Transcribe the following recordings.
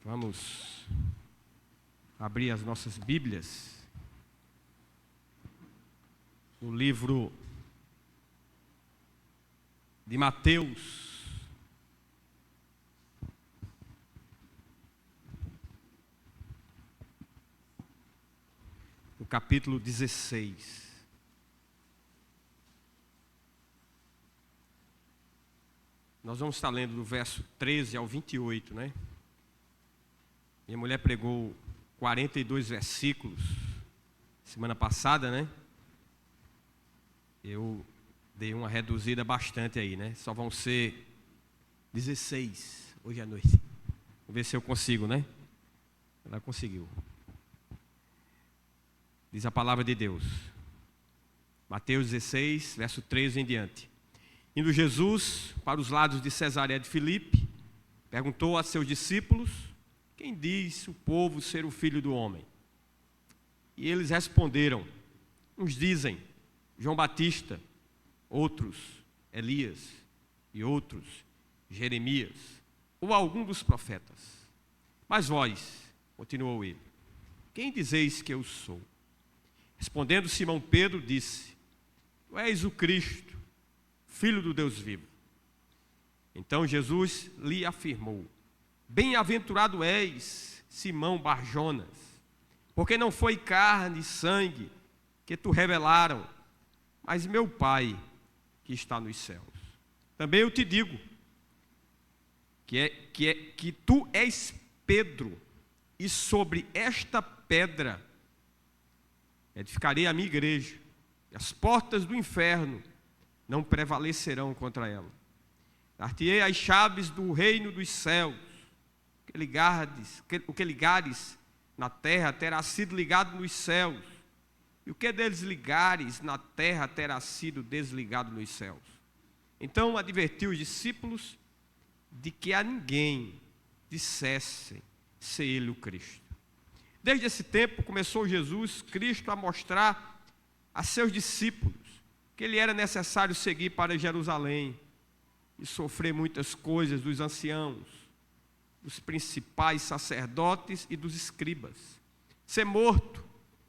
Vamos abrir as nossas Bíblias no livro de Mateus, no capítulo 16. Nós vamos estar lendo do verso 13 ao 28, né? Minha mulher pregou 42 versículos semana passada, né? Eu dei uma reduzida bastante aí, né? Só vão ser 16 hoje à noite. Vamos ver se eu consigo, né? Ela conseguiu. Diz a palavra de Deus. Mateus 16, verso 13 em diante. Indo Jesus para os lados de Cesareia de Filipe, perguntou a seus discípulos: quem diz o povo ser o Filho do Homem? E eles responderam: uns dizem João Batista, outros Elias e outros Jeremias, ou algum dos profetas. Mas vós, continuou ele, quem dizeis que eu sou? Respondendo Simão Pedro, disse: tu és o Cristo, Filho do Deus vivo. Então Jesus lhe afirmou: bem-aventurado és, Simão Barjonas, porque não foi carne e sangue que te revelaram, mas meu Pai que está nos céus. Também eu te digo que tu és Pedro, e sobre esta pedra edificarei a minha igreja, e as portas do inferno não prevalecerão contra ela. Dar-te-ei as chaves do reino dos céus. O que ligares na terra terá sido ligado nos céus, e o que desligares na terra terá sido desligado nos céus. Então advertiu os discípulos de que a ninguém dissessem ser ele o Cristo. Desde esse tempo começou Jesus Cristo a mostrar a seus discípulos que ele era necessário seguir para Jerusalém e sofrer muitas coisas dos anciãos, dos principais sacerdotes e dos escribas, ser morto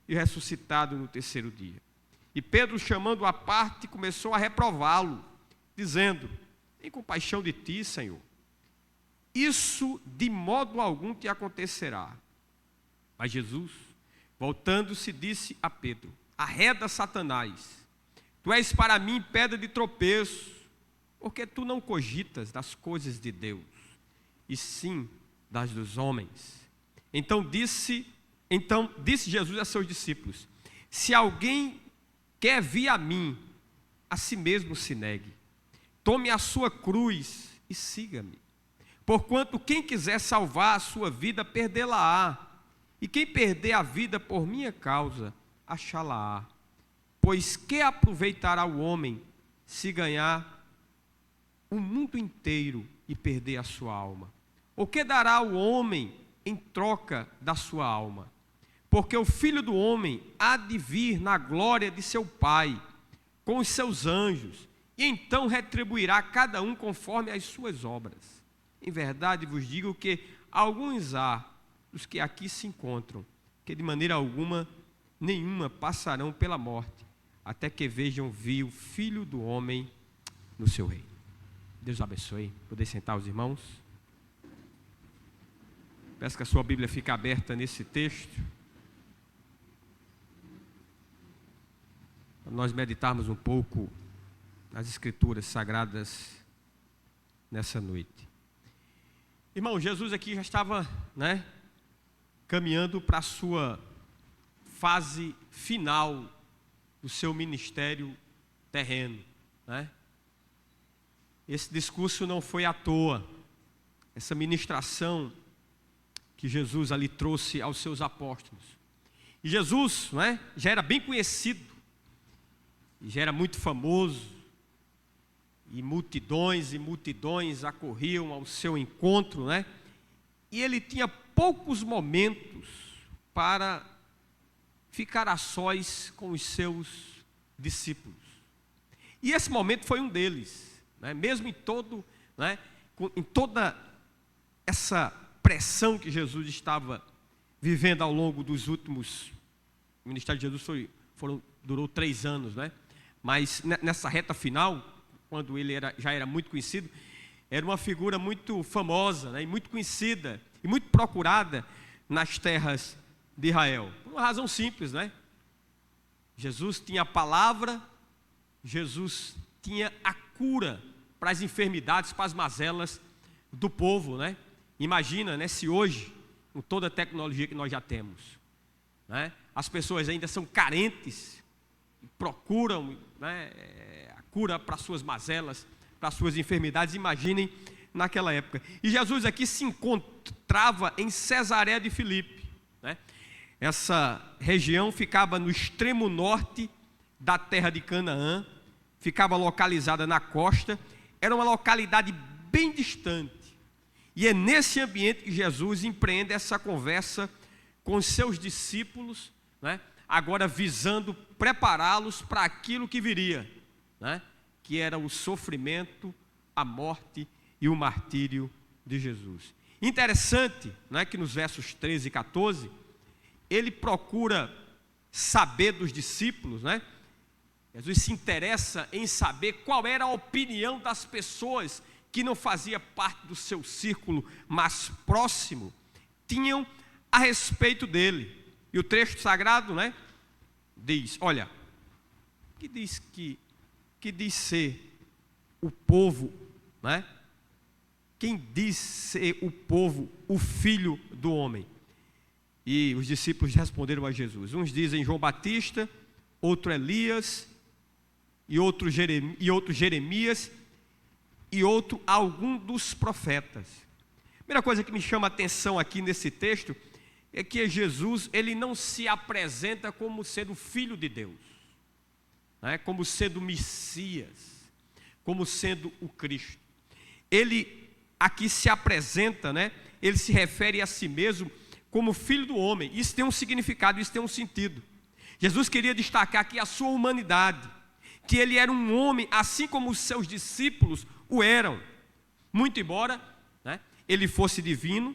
e ressuscitado no terceiro dia. E Pedro, chamando-o à parte, começou a reprová-lo, dizendo: tem compaixão de ti, Senhor, isso de modo algum te acontecerá. Mas Jesus, voltando-se, disse a Pedro: arreda, Satanás, tu és para mim pedra de tropeço, porque tu não cogitas das coisas de Deus, e sim das dos homens. Então disse Jesus a seus discípulos: se alguém quer vir a mim, a si mesmo se negue, tome a sua cruz e siga-me. Porquanto quem quiser salvar a sua vida, perdê-la-á, e quem perder a vida por minha causa, achá-la-á. Pois que aproveitará o homem se ganhar o mundo inteiro e perder a sua alma? O que dará o homem em troca da sua alma? Porque o Filho do Homem há de vir na glória de seu Pai, com os seus anjos, e então retribuirá cada um conforme as suas obras. Em verdade vos digo que alguns há dos que aqui se encontram, que de maneira nenhuma passarão pela morte, até que vejam vir o Filho do Homem no seu reino. Deus abençoe. Poder sentar os irmãos. Peço que a sua Bíblia fique aberta nesse texto, para nós meditarmos um pouco nas Escrituras Sagradas nessa noite. Irmão, Jesus aqui já estava, caminhando para a sua fase final do seu ministério terreno, Esse discurso não foi à toa. Essa ministração que Jesus ali trouxe aos seus apóstolos. E Jesus, já era bem conhecido, e já era muito famoso, e multidões acorriam ao seu encontro, E ele tinha poucos momentos para ficar a sós com os seus discípulos. E esse momento foi um deles, mesmo em toda essa pressão que Jesus estava vivendo ao longo dos últimos... O ministério de Jesus durou 3 anos, né? Mas nessa reta final, quando ele já era muito conhecido, era uma figura muito famosa, né? E muito conhecida e muito procurada nas terras de Israel. Por uma razão simples, né? Jesus tinha a palavra, Jesus tinha a cura para as enfermidades, para as mazelas do povo, né? Imagina, né, se hoje, com toda a tecnologia que nós já temos, né, as pessoas ainda são carentes, procuram, né, a cura para suas mazelas, para suas enfermidades. Imaginem naquela época. E Jesus aqui se encontrava em Cesareia de Filipe, né? Essa região ficava no extremo norte da terra de Canaã, ficava localizada na costa, era uma localidade bem distante. E é nesse ambiente que Jesus empreende essa conversa com os seus discípulos, né? Agora visando prepará-los para aquilo que viria, né? Que era o sofrimento, a morte e o martírio de Jesus. Interessante, né, que nos versos 13 e 14, ele procura saber dos discípulos, né? Jesus se interessa em saber qual era a opinião das pessoas que não fazia parte do seu círculo mais próximo, tinham a respeito dele. E o texto sagrado, né, diz, olha, que diz ser o povo, né? Quem diz ser o povo, o filho do homem? E os discípulos responderam a Jesus. Uns dizem João Batista, outro Elias, e outro Jeremias, e outro algum dos profetas. A primeira coisa que me chama a atenção aqui nesse texto é que Jesus, ele não se apresenta como sendo filho de Deus, né? Como sendo o Messias, como sendo o Cristo. Ele aqui se apresenta, né? Ele se refere a si mesmo como filho do homem. Isso tem um significado, isso tem um sentido. Jesus queria destacar aqui a sua humanidade, que ele era um homem, assim como os seus discípulos o eram. Muito embora, né, ele fosse divino,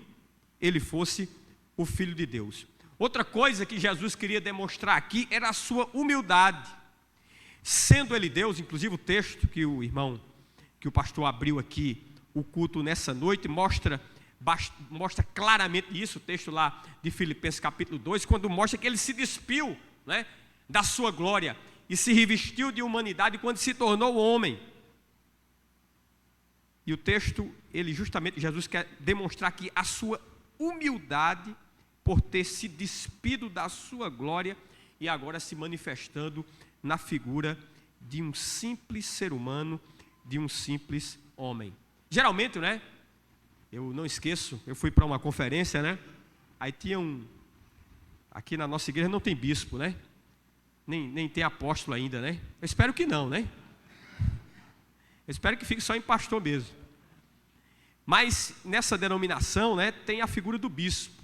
ele fosse o Filho de Deus. Outra coisa que Jesus queria demonstrar aqui era a sua humildade. Sendo ele Deus, inclusive o texto que o pastor abriu aqui, o culto nessa noite, mostra claramente isso, o texto lá de Filipenses capítulo 2, quando mostra que ele se despiu, né, da sua glória e se revestiu de humanidade quando se tornou homem. E o texto, Jesus quer demonstrar aqui a sua humildade por ter se despido da sua glória e agora se manifestando na figura de um simples ser humano, de um simples homem. Geralmente, né, eu não esqueço, eu fui para uma conferência, né, aí tinha aqui na nossa igreja não tem bispo, né, nem tem apóstolo ainda, né, eu espero que não, né, eu espero que fique só em pastor mesmo. Mas nessa denominação, né, tem a figura do bispo.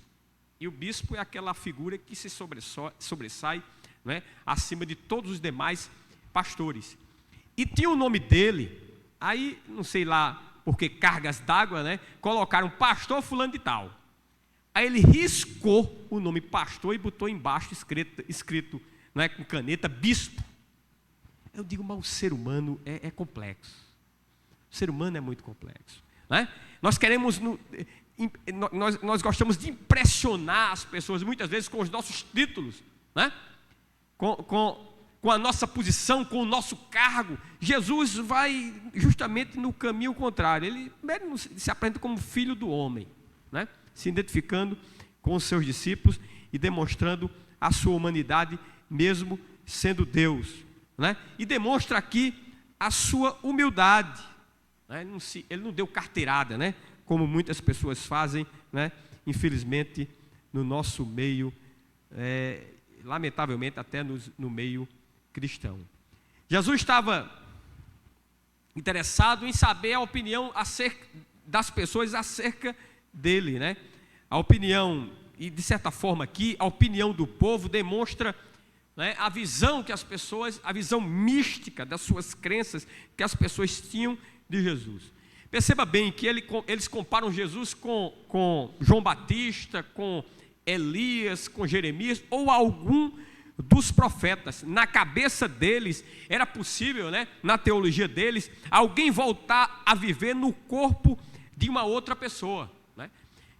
E o bispo é aquela figura que se sobressai, né, acima de todos os demais pastores. E tinha o nome dele, aí não sei lá porque cargas d'água, né, colocaram pastor fulano de tal. Aí ele riscou o nome pastor e botou embaixo escrito, né, com caneta, bispo. Eu digo, mas o ser humano é complexo. O ser humano é muito complexo, né? Nós queremos, nós gostamos de impressionar as pessoas, muitas vezes com os nossos títulos, né? Com a nossa posição, com o nosso cargo. Jesus vai justamente no caminho contrário. Ele se apresenta como filho do homem, né? Se identificando com os seus discípulos e demonstrando a sua humanidade, mesmo sendo Deus, né? E demonstra aqui a sua humildade, né? Ele não deu carteirada, né, como muitas pessoas fazem, né, infelizmente no nosso meio, lamentavelmente até no meio cristão. Jesus estava interessado em saber a opinião das pessoas acerca dele, né? A opinião, e de certa forma aqui, a opinião do povo demonstra, né, a visão mística das suas crenças que as pessoas tinham de Jesus. Perceba bem que eles comparam Jesus com João Batista, com Elias, com Jeremias, ou algum dos profetas. Na cabeça deles, era possível, na teologia deles, alguém voltar a viver no corpo de uma outra pessoa.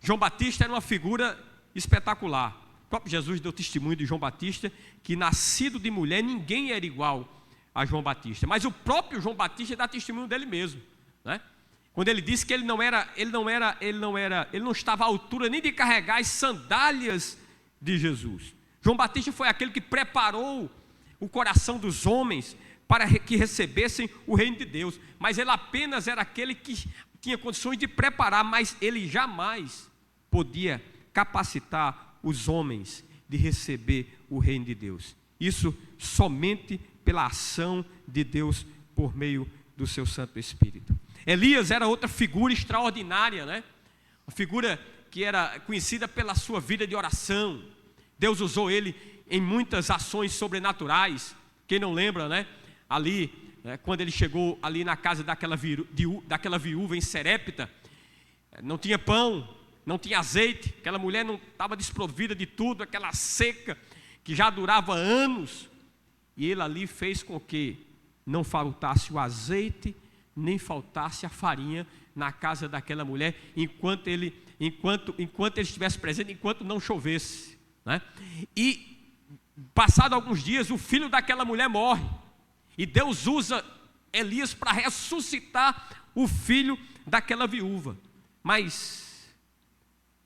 João Batista era uma figura espetacular. O próprio Jesus deu testemunho de João Batista, que nascido de mulher, ninguém era igual a João Batista. Mas o próprio João Batista dá testemunho dele mesmo, quando ele disse que ele não estava à altura nem de carregar as sandálias de Jesus. João Batista foi aquele que preparou o coração dos homens para que recebessem o reino de Deus, mas ele apenas era aquele que tinha condições de preparar, mas ele jamais podia capacitar os homens de receber o reino de Deus. Isso somente pela ação de Deus por meio do seu Santo Espírito. Elias era outra figura extraordinária, uma figura que era conhecida pela sua vida de oração. Deus usou ele em muitas ações sobrenaturais. Quem não lembra, ali, quando ele chegou ali na casa daquela viúva em Serepta, não tinha pão, não tinha azeite, aquela mulher não estava desprovida de tudo, aquela seca que já durava anos, e ele ali fez com que não faltasse o azeite, nem faltasse a farinha na casa daquela mulher, enquanto ele estivesse presente, enquanto não chovesse, E passado alguns dias, o filho daquela mulher morre, e Deus usa Elias para ressuscitar o filho daquela viúva. Mas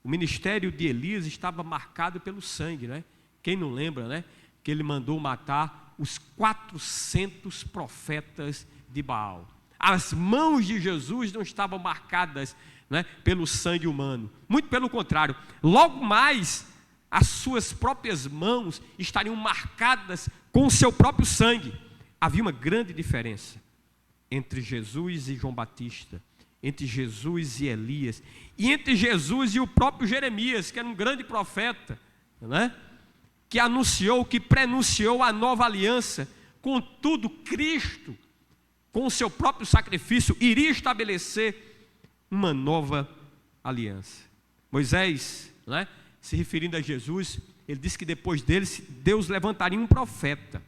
o ministério de Elias estava marcado pelo sangue, Quem não lembra, que ele mandou matar os 400 profetas de Baal. As mãos de Jesus não estavam marcadas, pelo sangue humano, muito pelo contrário, logo mais as suas próprias mãos estariam marcadas com o seu próprio sangue. Havia uma grande diferença entre Jesus e João Batista, entre Jesus e Elias, e entre Jesus e o próprio Jeremias, que era um grande profeta, que anunciou, que prenunciou a nova aliança. Contudo, Cristo, com o seu próprio sacrifício, iria estabelecer uma nova aliança. Moisés, se referindo a Jesus, ele disse que depois dele, Deus levantaria um profeta,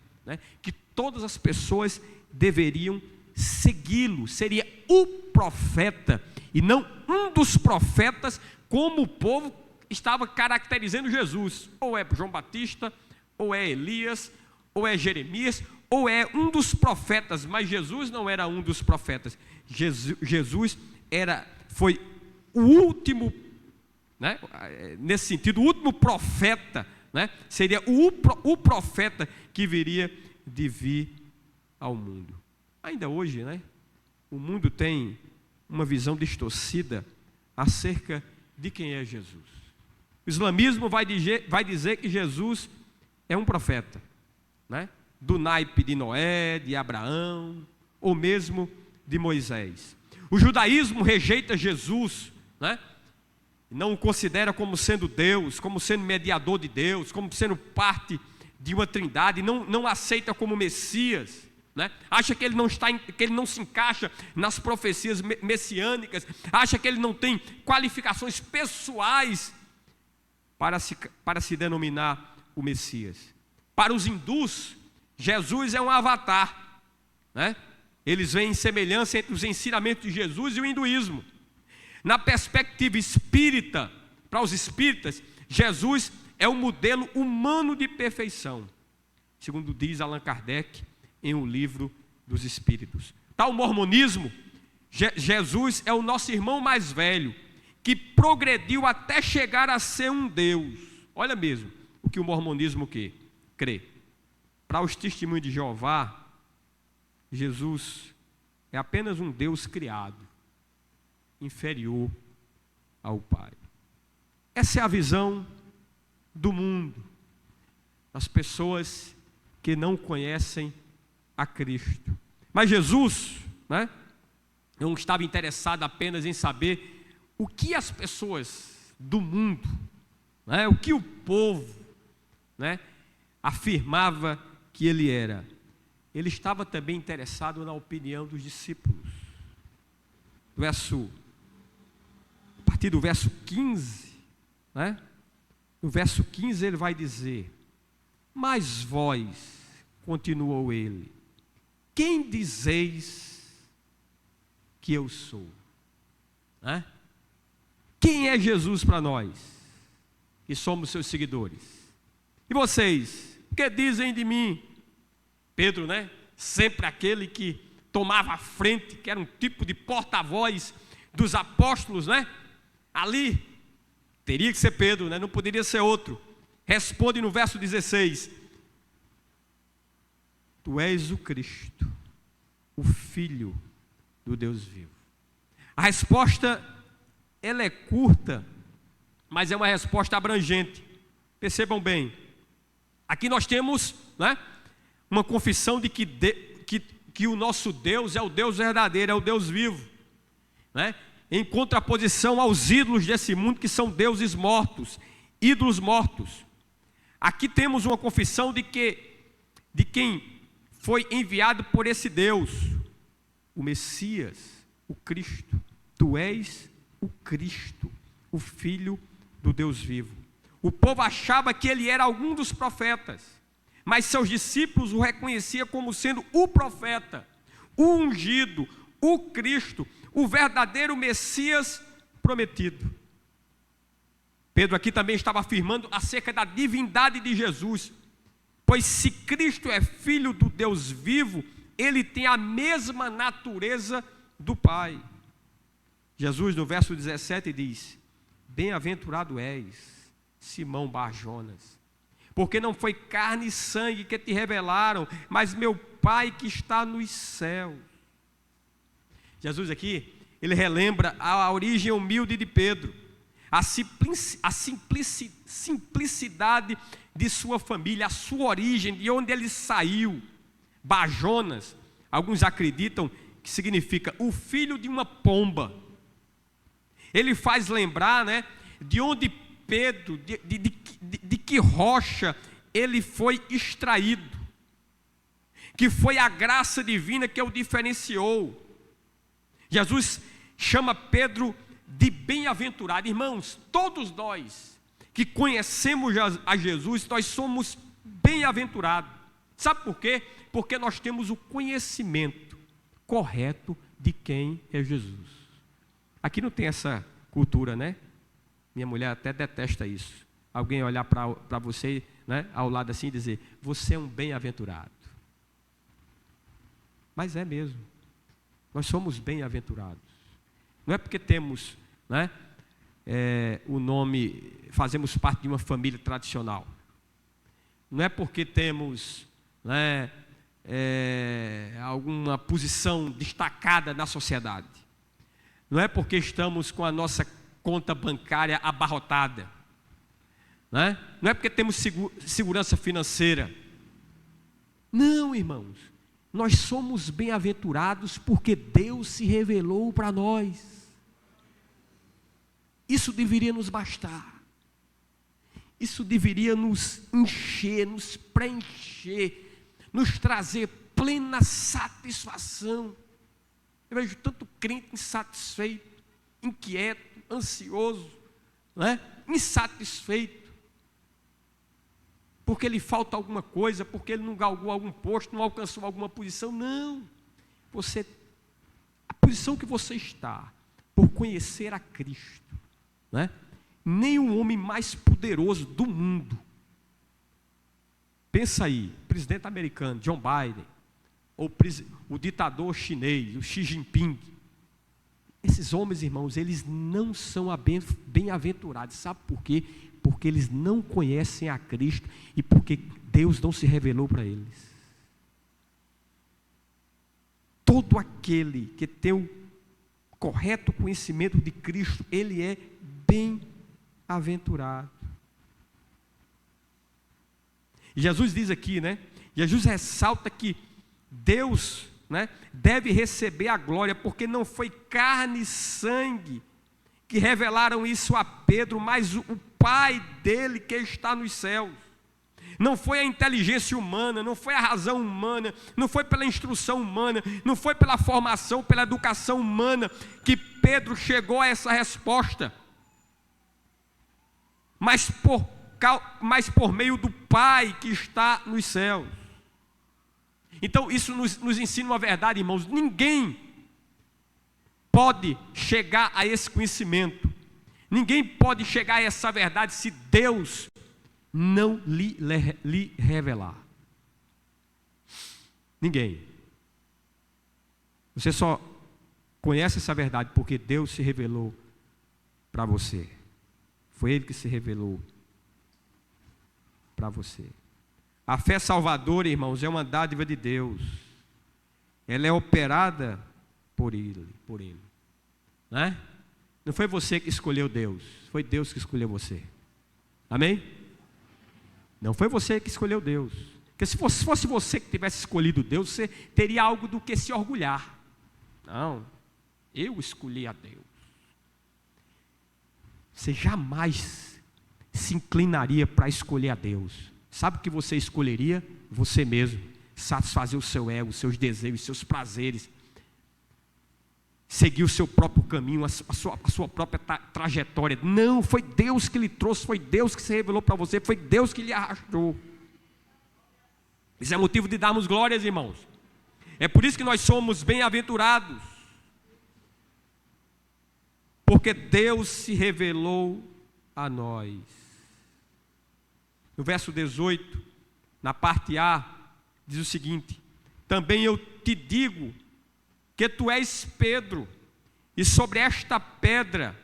que todas as pessoas deveriam segui-lo, seria o profeta, e não um dos profetas, como o povo estava caracterizando Jesus. Ou é João Batista, ou é Elias, ou é Jeremias, ou é um dos profetas, mas Jesus não era um dos profetas. Jesus foi o último, nesse sentido, o último profeta, seria o profeta que viria de vir ao mundo. Ainda hoje, o mundo tem uma visão distorcida acerca de quem é Jesus. O islamismo vai dizer que Jesus é um profeta, do naipe de Noé, de Abraão, ou mesmo de Moisés. O judaísmo rejeita Jesus, não o considera como sendo Deus, como sendo mediador de Deus, como sendo parte de uma trindade, não aceita como Messias, acha que ele não se encaixa nas profecias messiânicas, acha que ele não tem qualificações pessoais para se denominar o Messias. Para os hindus, Jesus é um avatar, Eles veem semelhança entre os ensinamentos de Jesus e o hinduísmo. Na perspectiva espírita, para os espíritas, Jesus é um modelo humano de perfeição, segundo diz Allan Kardec em O Livro dos Espíritos. Tal mormonismo, Jesus é o nosso irmão mais velho, que progrediu até chegar a ser um Deus. Olha mesmo o que o mormonismo crê. Para os testemunhos de Jeová, Jesus é apenas um Deus criado, inferior ao Pai. Essa é a visão do mundo, das pessoas que não conhecem a Cristo. Mas Jesus, não estava interessado apenas em saber o que as pessoas do mundo, o que o povo, afirmava que ele era. Ele estava também interessado na opinião dos discípulos. a partir do verso 15, né? No verso 15 ele vai dizer: mas vós, continuou ele, quem dizeis que eu sou? Né? Quem é Jesus para nós, que somos seus seguidores? E vocês, o que dizem de mim? Pedro, né? Sempre aquele que tomava a frente, que era um tipo de porta-voz dos apóstolos, né? Ali, teria que ser Pedro, né? Não poderia ser outro. Responde no verso 16: tu és o Cristo, o Filho do Deus vivo. A resposta, ela é curta, mas é uma resposta abrangente. Percebam bem, aqui nós temos, né, uma confissão de que o nosso Deus é o Deus verdadeiro, é o Deus vivo, né? Em contraposição aos ídolos desse mundo, que são deuses mortos, ídolos mortos. Aqui temos uma confissão de quem foi enviado por esse Deus, o Messias, o Cristo. Tu és o Cristo, o Filho do Deus vivo. O povo achava que ele era algum dos profetas, mas seus discípulos o reconheciam como sendo o profeta, o ungido, o Cristo, o verdadeiro Messias prometido. Pedro aqui também estava afirmando acerca da divindade de Jesus, pois se Cristo é Filho do Deus vivo, ele tem a mesma natureza do Pai. Jesus, no verso 17, diz: bem-aventurado és, Simão Bar-Jonas, porque não foi carne e sangue que te revelaram, mas meu Pai que está nos céus. Jesus aqui, ele relembra a origem humilde de Pedro, a simplicidade de sua família, a sua origem, de onde ele saiu. Bar-Jonas, alguns acreditam que significa o filho de uma pomba. Ele faz lembrar, né, de onde Pedro, de que rocha ele foi extraído, que foi a graça divina que o diferenciou. Jesus chama Pedro de bem-aventurado. Irmãos, todos nós que conhecemos a Jesus, nós somos bem-aventurados. Sabe por quê? Porque nós temos o conhecimento correto de quem é Jesus. Aqui não tem essa cultura, né? Minha mulher até detesta isso. Alguém olhar para você, né, ao lado assim e dizer: você é um bem-aventurado. Mas é mesmo. Nós somos bem-aventurados. Não é porque temos, né, o nome, fazemos parte de uma família tradicional. Não é porque temos, né, alguma posição destacada na sociedade. Não é porque estamos com a nossa conta bancária abarrotada. Né? Não é porque temos segurança financeira. Não, irmãos. Nós somos bem-aventurados porque Deus se revelou para nós. Isso deveria nos bastar. Isso deveria nos encher, nos preencher, nos trazer plena satisfação. Eu vejo tanto crente insatisfeito, inquieto, ansioso, né? Insatisfeito, porque lhe falta alguma coisa, porque ele não galgou algum posto, não alcançou alguma posição. Não, a posição que você está, por conhecer a Cristo, né? Nem o homem mais poderoso do mundo, pensa aí, presidente americano, John Biden, ou o ditador chinês, o Xi Jinping, esses homens, irmãos, eles não são bem-aventurados. Sabe por quê? Porque eles não conhecem a Cristo e porque Deus não se revelou para eles. Todo aquele que tem o correto conhecimento de Cristo, ele é bem-aventurado. Jesus diz aqui, né? Jesus ressalta que Deus, né, deve receber a glória, porque não foi carne e sangue que revelaram isso a Pedro, mas o Pai dele que está nos céus. Não foi a inteligência humana, não foi a razão humana, não foi pela instrução humana, não foi pela formação, pela educação humana que Pedro chegou a essa resposta, mas por meio do Pai que está nos céus. Então isso nos ensina uma verdade, irmãos: ninguém pode chegar a esse conhecimento, ninguém pode chegar a essa verdade se Deus não lhe revelar. Ninguém. Você só conhece essa verdade porque Deus se revelou para você. Foi Ele que se revelou para você. A fé salvadora, irmãos, é uma dádiva de Deus. Ela é operada por Ele. Né? Não foi você que escolheu Deus, foi Deus que escolheu você. Amém? Não foi você que escolheu Deus. Porque se fosse você que tivesse escolhido Deus, você teria algo do que se orgulhar. Não, eu escolhi a Deus. Você jamais se inclinaria para escolher a Deus. Sabe o que você escolheria? Você mesmo. Satisfazer o seu ego, os seus desejos, os seus prazeres. Seguir o seu próprio caminho, a sua própria trajetória. Não, foi Deus que lhe trouxe, foi Deus que se revelou para você, foi Deus que lhe arrastou. Isso é motivo de darmos glórias, irmãos. É por isso que nós somos bem-aventurados, porque Deus se revelou a nós. No verso 18, na parte A, diz o seguinte: também eu te digo que tu és Pedro, e sobre esta pedra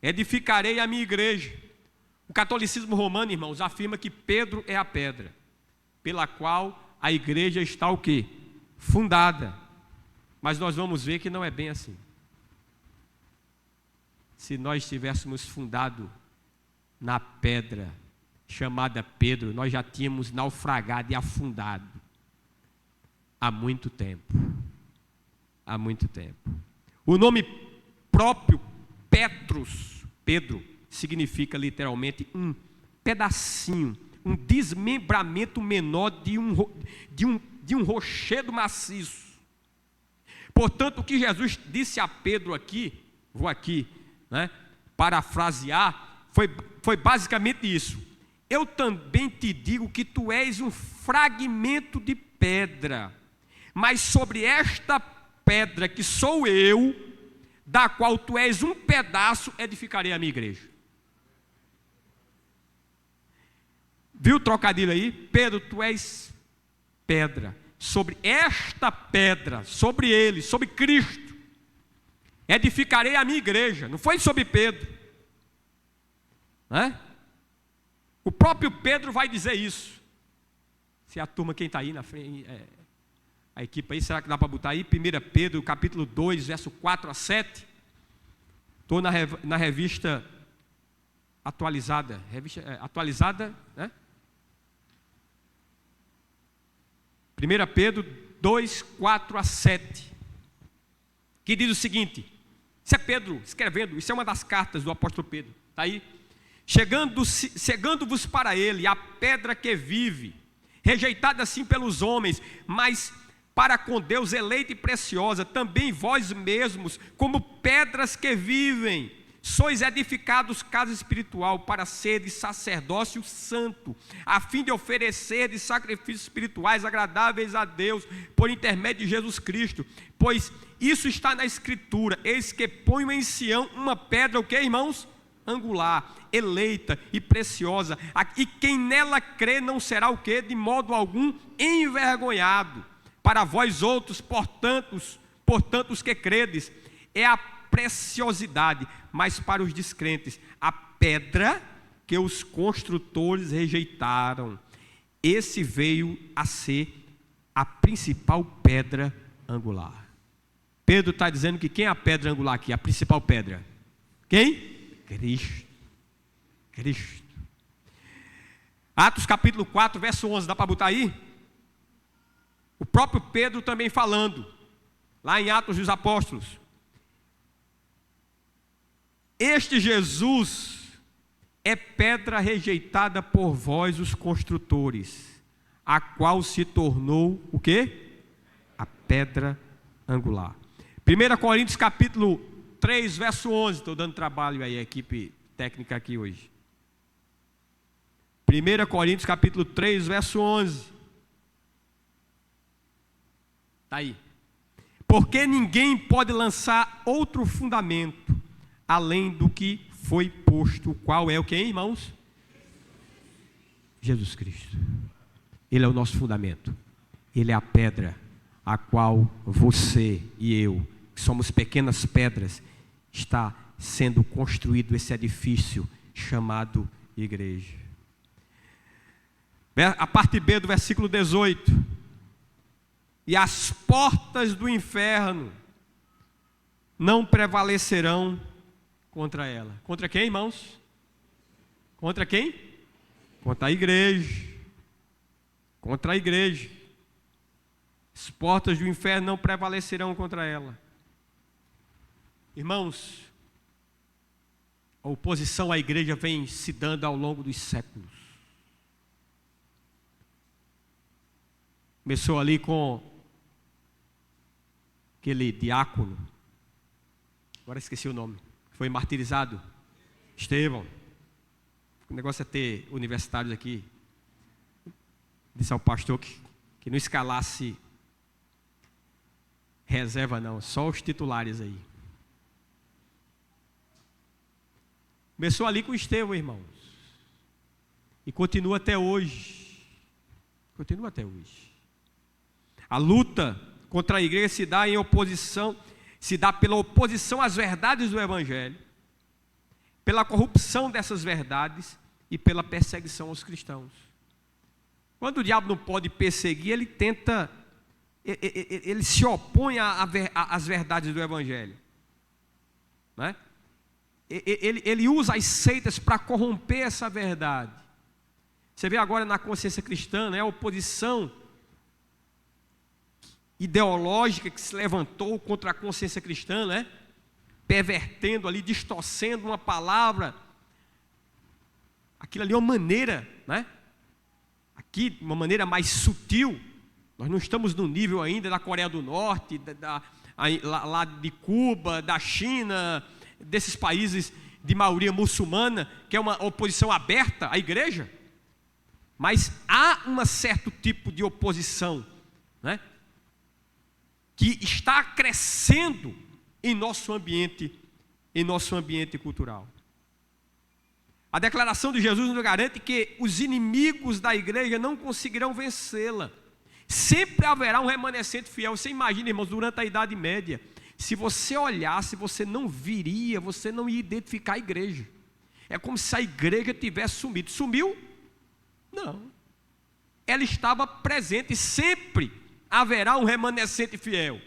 edificarei a minha igreja. O catolicismo romano, irmãos, afirma que Pedro é a pedra pela qual a igreja está o quê? Fundada. Mas nós vamos ver que não é bem assim. Se nós tivéssemos fundado na pedra chamada Pedro, nós já tínhamos naufragado e afundado há muito tempo. Há muito tempo. O nome próprio Pedro, significa literalmente um pedacinho, um desmembramento menor de um rochedo maciço. Portanto, o que Jesus disse a Pedro aqui, vou aqui, né, parafrasear, foi basicamente isso: eu também te digo que tu és um fragmento de pedra, mas sobre esta pedra que sou eu, da qual tu és um pedaço, edificarei a minha igreja. Viu o trocadilho aí? Pedro, tu és pedra. Sobre esta pedra, sobre ele, sobre Cristo, edificarei a minha igreja. Não foi sobre Pedro, né? O próprio Pedro vai dizer isso. Se a turma, quem está aí na frente, a equipe aí, será que dá para botar aí? 1 Pedro, capítulo 2, verso 4 a 7. Estou na revista atualizada. Atualizada, né? 1 Pedro 2, 4 a 7. Que diz o seguinte: isso é Pedro escrevendo, isso é uma das cartas do apóstolo Pedro. Está aí. Chegando-vos para ele, a pedra que vive, rejeitada assim pelos homens, mas para com Deus eleita e preciosa, também vós mesmos, como pedras que vivem, sois edificados casa espiritual, para seres sacerdócio santo, a fim de oferecer sacrifícios espirituais agradáveis a Deus, por intermédio de Jesus Cristo. Pois isso está na Escritura: eis que ponho em Sião uma pedra, o que, irmãos? Angular, eleita e preciosa, e quem nela crê não será o que? De modo algum envergonhado. Para vós outros, portanto os que credes, é a preciosidade, mas para os descrentes, a pedra que os construtores rejeitaram. Esse veio a ser a principal pedra angular. Pedro está dizendo que quem é a pedra angular aqui? A principal pedra. Quem? Cristo. Atos capítulo 4, verso 11, dá para botar aí? O próprio Pedro também falando, lá em Atos dos Apóstolos: este Jesus é pedra rejeitada por vós, os construtores, a qual se tornou o quê? A pedra angular. 1 Coríntios capítulo 3, verso 11. Estou dando trabalho aí à equipe técnica aqui hoje. 1 Coríntios capítulo 3, verso 11. Está aí. Porque ninguém pode lançar outro fundamento além do que foi posto. Qual é o que, irmãos? Jesus Cristo. Ele é o nosso fundamento. Ele é a pedra a qual você e eu, que somos pequenas pedras, está sendo construído esse edifício chamado igreja. A parte B do versículo 18. E as portas do inferno não prevalecerão contra ela. Contra quem, irmãos? Contra quem? Contra a igreja. Contra a igreja. As portas do inferno não prevalecerão contra ela. Irmãos, a oposição à igreja vem se dando ao longo dos séculos. Começou ali com aquele diácono, agora esqueci o nome, foi martirizado, Estevão. O negócio é ter universitários aqui. Disse ao pastor que não escalasse reserva não, só os titulares aí. Começou ali com Estevão, irmãos, e continua até hoje. Continua até hoje. A luta contra a igreja se dá em oposição, se dá pela oposição às verdades do Evangelho, pela corrupção dessas verdades e pela perseguição aos cristãos. Quando o diabo não pode perseguir, ele tenta, ele se opõe às verdades do Evangelho, né? Ele usa as seitas para corromper essa verdade. Você vê agora na consciência cristã, né, a oposição ideológica que se levantou contra a consciência cristã, né? Pervertendo ali, distorcendo uma palavra. Aquilo ali é uma maneira, né? Aqui, uma maneira mais sutil. Nós não estamos no nível ainda da Coreia do Norte, lá de Cuba, da China, desses países de maioria muçulmana, que é uma oposição aberta à igreja. Mas há um certo tipo de oposição, né, que está crescendo em nosso ambiente cultural. A declaração de Jesus nos garante que os inimigos da igreja não conseguirão vencê-la. Sempre haverá um remanescente fiel. Você imagina, irmãos, durante a Idade Média, se você olhasse, você não viria, você não ia identificar a igreja. É como se a igreja tivesse sumido. Sumiu? Não. Ela estava presente, sempre haverá um remanescente fiel,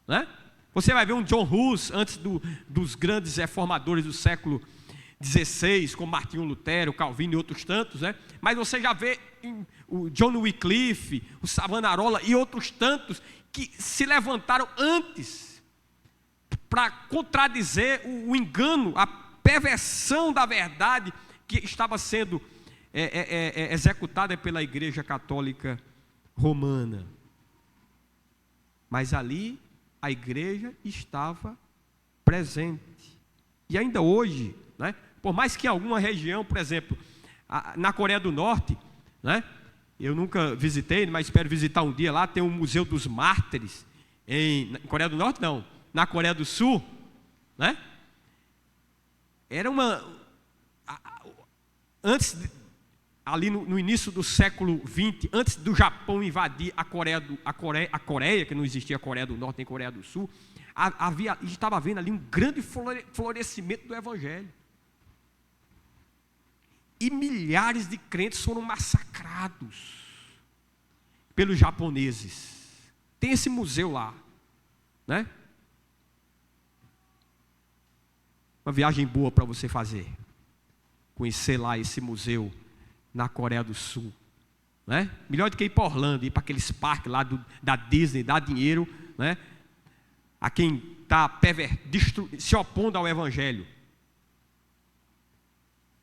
né? Você vai ver um John Hus, antes dos grandes reformadores do século XVI, como Martinho Lutero, Calvino e outros tantos, né? Mas você já vê o John Wycliffe, o Savonarola e outros tantos que se levantaram antes para contradizer o engano, a perversão da verdade que estava sendo executada pela Igreja Católica Romana. Mas ali a igreja estava presente. E ainda hoje, né, por mais que em alguma região, por exemplo, na Coreia do Norte, né, eu nunca visitei, mas espero visitar um dia lá, tem um Museu dos Mártires, em Coreia do Norte não, na Coreia do Sul, né? Era ali no início do século XX, antes do Japão invadir a Coreia, que não existia Coreia do Norte nem Coreia do Sul, estava havendo ali um grande florescimento do Evangelho. E milhares de crentes foram massacrados pelos japoneses. Tem esse museu lá, né? Uma viagem boa para você fazer. Conhecer lá esse museu na Coreia do Sul, né? Melhor do que ir para Orlando, ir para aqueles parques lá da Disney, dar dinheiro, né, a quem está se opondo ao Evangelho.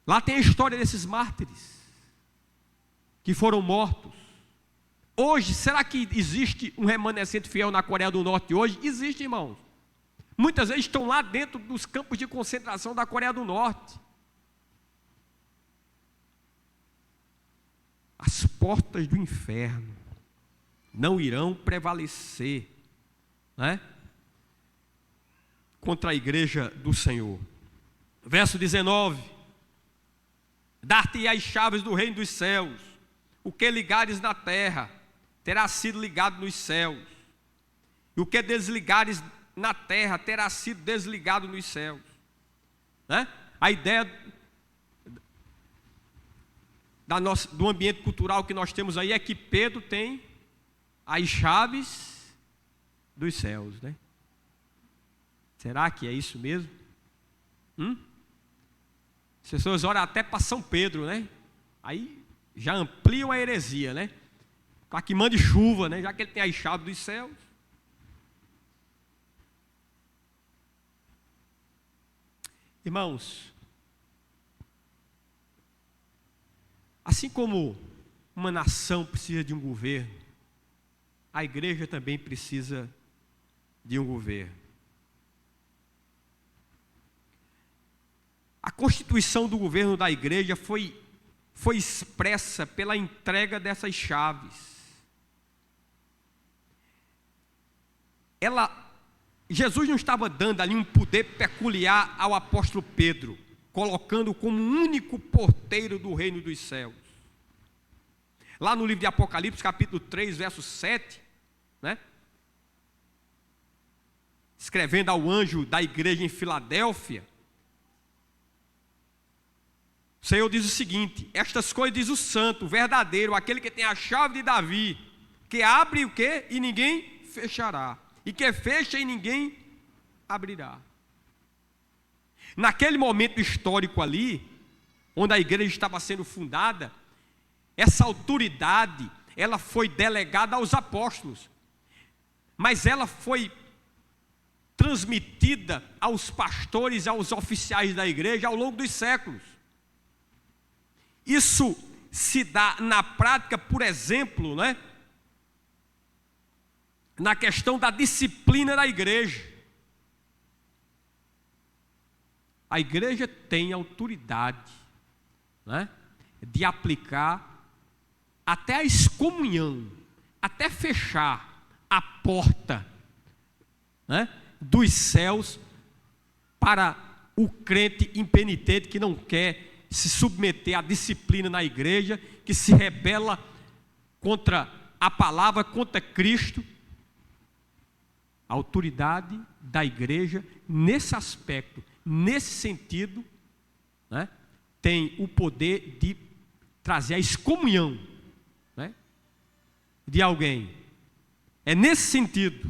Lá tem a história desses mártires que foram mortos. Hoje, será que existe um remanescente fiel na Coreia do Norte hoje? Existe, irmãos. Muitas vezes estão lá dentro dos campos de concentração da Coreia do Norte. As portas do inferno não irão prevalecer, né, contra a igreja do Senhor. Verso 19: dar-te-ei as chaves do reino dos céus, o que ligares na terra terá sido ligado nos céus, e o que desligares na terra terá sido desligado nos céus, né? A ideia do ambiente cultural que nós temos aí é que Pedro tem as chaves dos céus, né? Será que é isso mesmo? As pessoas oram até para São Pedro, né? Aí já ampliam a heresia, né? Para que mande chuva, né? Já que ele tem as chaves dos céus. Irmãos, assim como uma nação precisa de um governo, a igreja também precisa de um governo. A constituição do governo da igreja foi expressa pela entrega dessas chaves. Jesus não estava dando ali um poder peculiar ao apóstolo Pedro, colocando como único porteiro do reino dos céus. Lá no livro de Apocalipse, capítulo 3, verso 7, né? Escrevendo ao anjo da igreja em Filadélfia, o Senhor diz o seguinte: estas coisas diz o santo, o verdadeiro, aquele que tem a chave de Davi, que abre o quê? E ninguém fechará, e que fecha e ninguém abrirá. Naquele momento histórico ali, onde a igreja estava sendo fundada, essa autoridade, ela foi delegada aos apóstolos, mas ela foi transmitida aos pastores e aos oficiais da igreja ao longo dos séculos. Isso se dá na prática, por exemplo, né, na questão da disciplina da igreja. A igreja tem autoridade, né, de aplicar até a excomunhão, até fechar a porta, né, dos céus para o crente impenitente que não quer se submeter à disciplina na igreja, que se rebela contra a palavra, contra Cristo. A autoridade da igreja, nesse aspecto, nesse sentido, né, tem o poder de trazer a excomunhão, né, de alguém. É nesse sentido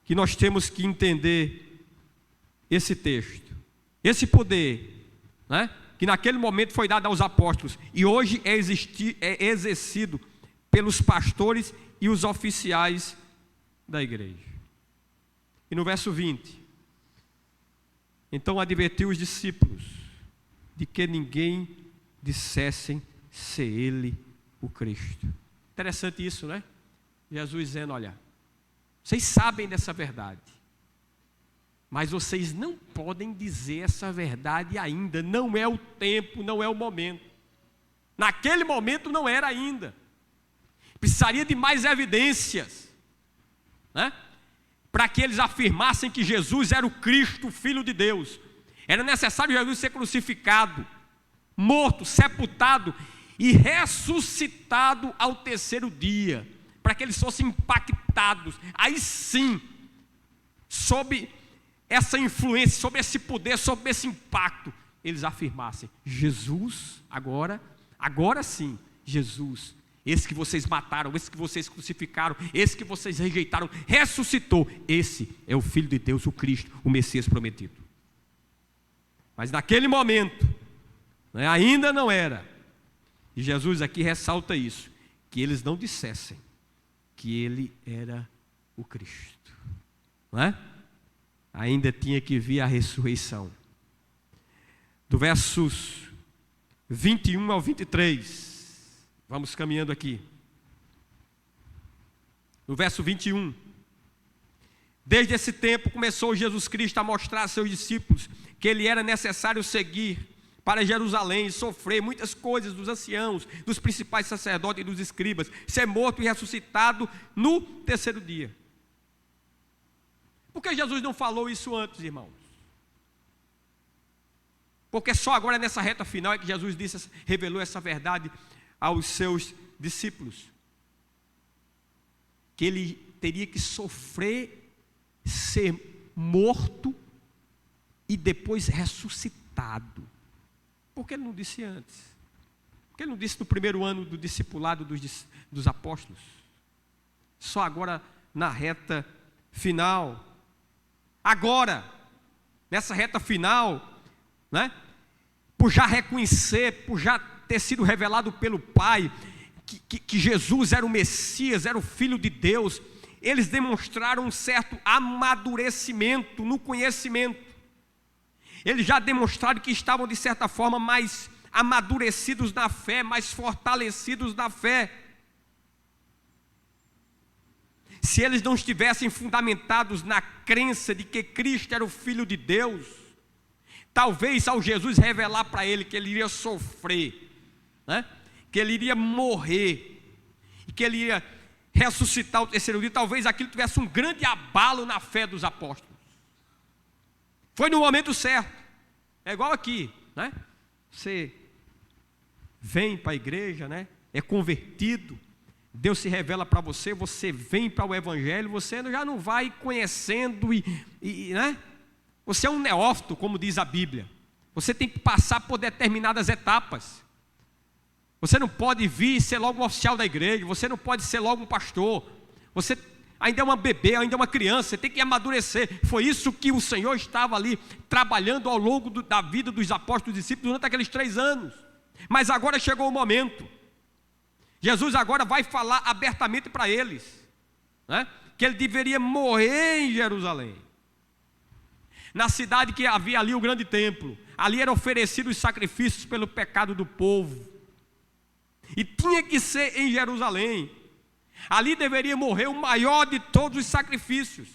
que nós temos que entender esse texto. Esse poder, né, que naquele momento foi dado aos apóstolos e hoje é exercido pelos pastores e os oficiais da igreja. E no verso 20: então advertiu os discípulos de que ninguém dissessem ser ele o Cristo. Interessante isso, né? Jesus dizendo: olha, vocês sabem dessa verdade, mas vocês não podem dizer essa verdade ainda. Não é o tempo, não é o momento. Naquele momento não era ainda. Precisaria de mais evidências, né, para que eles afirmassem que Jesus era o Cristo, o Filho de Deus. Era necessário Jesus ser crucificado, morto, sepultado e ressuscitado ao terceiro dia, para que eles fossem impactados. Aí sim, sob essa influência, sob esse poder, sob esse impacto, eles afirmassem: Jesus, agora sim, Jesus, esse que vocês mataram, esse que vocês crucificaram, esse que vocês rejeitaram, ressuscitou. Esse é o Filho de Deus, o Cristo, o Messias prometido. Mas naquele momento, né, ainda não era. E Jesus aqui ressalta isso, que eles não dissessem que ele era o Cristo, não é? Ainda tinha que vir a ressurreição. do versos 21 ao 23. Vamos caminhando aqui. No verso 21. Desde esse tempo começou Jesus Cristo a mostrar a seus discípulos que ele era necessário seguir para Jerusalém, sofrer muitas coisas dos anciãos, dos principais sacerdotes e dos escribas, ser morto e ressuscitado no terceiro dia. Por que Jesus não falou isso antes, irmãos? Porque só agora nessa reta final é que Jesus revelou essa verdade aos seus discípulos. Que ele teria que sofrer, ser morto e depois ressuscitado. Por que ele não disse antes? Por que ele não disse no primeiro ano do discipulado dos apóstolos? Só agora na reta final. Agora, nessa reta final, né? Por já reconhecer, por já ter sido revelado pelo Pai, que Jesus era o Messias, era o Filho de Deus, eles demonstraram um certo amadurecimento no conhecimento. Eles já demonstraram que estavam, de certa forma, mais amadurecidos na fé, mais fortalecidos na fé. Se eles não estivessem fundamentados na crença de que Cristo era o Filho de Deus, talvez ao Jesus revelar para ele que ele iria sofrer, né? Que ele iria morrer, e que ele ia ressuscitar o terceiro dia, talvez aquilo tivesse um grande abalo na fé dos apóstolos. Foi no momento certo. É igual aqui, né? Você vem para a igreja, né? É convertido, Deus se revela para você, você vem para o Evangelho, você já não vai conhecendo né? Você é um neófito, como diz a Bíblia. Você tem que passar por determinadas etapas. Você não pode vir e ser logo um oficial da igreja, você não pode ser logo um pastor. Você ainda é uma bebê, ainda é uma criança, você tem que amadurecer. Foi isso que o Senhor estava ali trabalhando ao longo da vida dos apóstolos e discípulos durante aqueles 3 anos. Mas agora chegou o momento. Jesus agora vai falar abertamente para eles, né? Que ele deveria morrer em Jerusalém. Na cidade que havia ali o grande templo, ali eram oferecidos os sacrifícios pelo pecado do povo. E tinha que ser em Jerusalém. Ali deveria morrer o maior de todos os sacrifícios.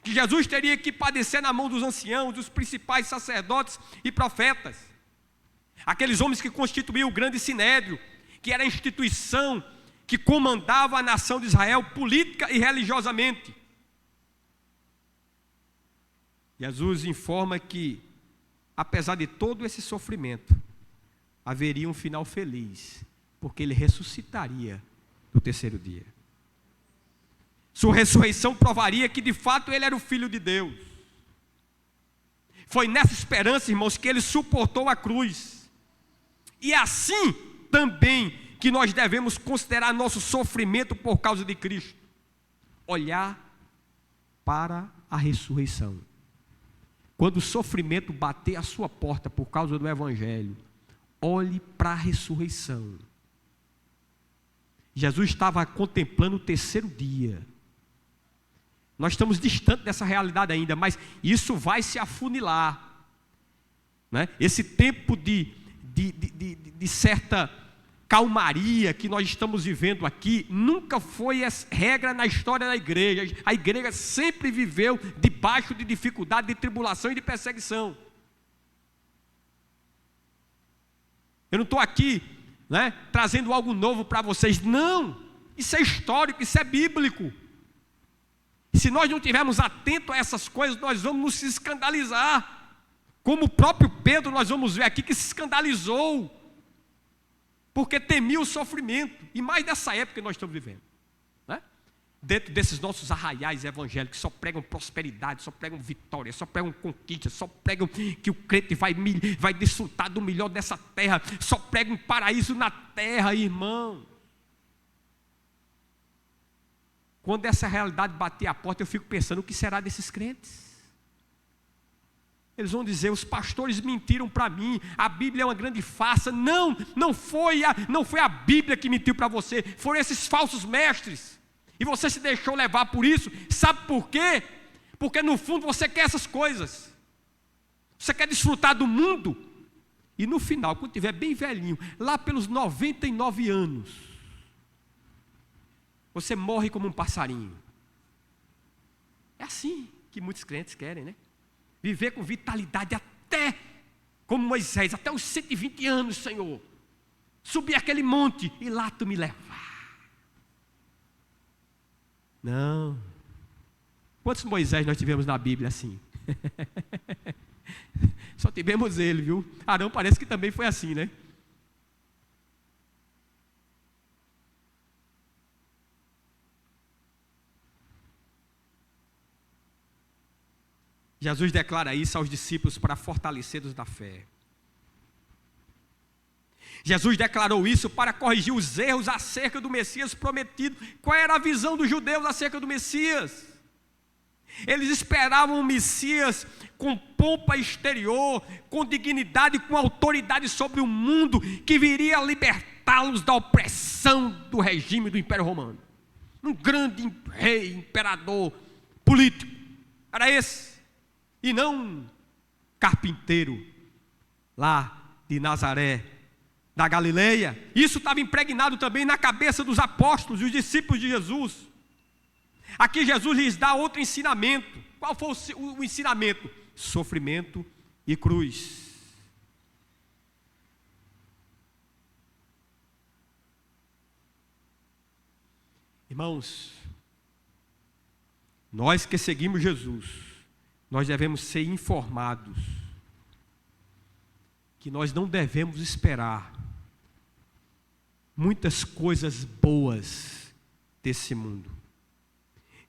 Que Jesus teria que padecer na mão dos anciãos, dos principais sacerdotes e profetas. Aqueles homens que constituíam o grande sinédrio, que era a instituição que comandava a nação de Israel política e religiosamente. Jesus informa que, apesar de todo esse sofrimento, haveria um final feliz, porque ele ressuscitaria no terceiro dia. Sua ressurreição provaria que de fato ele era o Filho de Deus. Foi nessa esperança, irmãos, que ele suportou a cruz. E assim também que nós devemos considerar nosso sofrimento por causa de Cristo. Olhar para a ressurreição. Quando o sofrimento bater a sua porta por causa do Evangelho, olhe para a ressurreição. Jesus estava contemplando o terceiro dia. Nós estamos distantes dessa realidade ainda, mas isso vai se afunilar, né? Esse tempo de certa calmaria que nós estamos vivendo aqui, nunca foi regra na história da igreja. A igreja sempre viveu debaixo de dificuldade, de tribulação e de perseguição. Eu não estou aqui, né, trazendo algo novo para vocês, não, isso é histórico, isso é bíblico. Se nós não estivermos atentos a essas coisas, nós vamos nos escandalizar, como o próprio Pedro nós vamos ver aqui que se escandalizou, porque temia o sofrimento, e mais dessa época que nós estamos vivendo, né? Dentro desses nossos arraiais evangélicos, que só pregam prosperidade, só pregam vitória, só pregam conquista, só pregam que o crente vai desfrutar do melhor dessa terra, só pregam paraíso na terra, irmão. Quando essa realidade bater a porta, eu fico pensando, o que será desses crentes? Eles vão dizer, os pastores mentiram para mim, a Bíblia é uma grande farsa. Não foi a Bíblia que mentiu para você, foram esses falsos mestres. E você se deixou levar por isso. Sabe por quê? Porque no fundo você quer essas coisas. Você quer desfrutar do mundo? E no final, quando estiver bem velhinho, lá pelos 99 anos, você morre como um passarinho. É assim que muitos crentes querem, né? Viver com vitalidade até como Moisés, até os 120 anos, Senhor. Subir aquele monte e lá tu me levar. Não. Quantos Moisés nós tivemos na Bíblia assim? Só tivemos ele, viu? Arão parece que também foi assim, né? Jesus declara isso aos discípulos para fortalecê-los na fé. Jesus declarou isso para corrigir os erros acerca do Messias prometido. Qual era a visão dos judeus acerca do Messias? Eles esperavam um Messias com pompa exterior, com dignidade, com autoridade sobre o mundo, que viria libertá-los da opressão do regime do Império Romano. Um grande rei, imperador, político. Era esse. E não um carpinteiro lá de Nazaré, da Galileia. Isso estava impregnado também na cabeça dos apóstolos e os discípulos de Jesus. Aqui Jesus lhes dá outro ensinamento. Qual foi o ensinamento? Sofrimento e cruz. Irmãos, nós que seguimos Jesus, nós devemos ser informados que nós não devemos esperar muitas coisas boas desse mundo.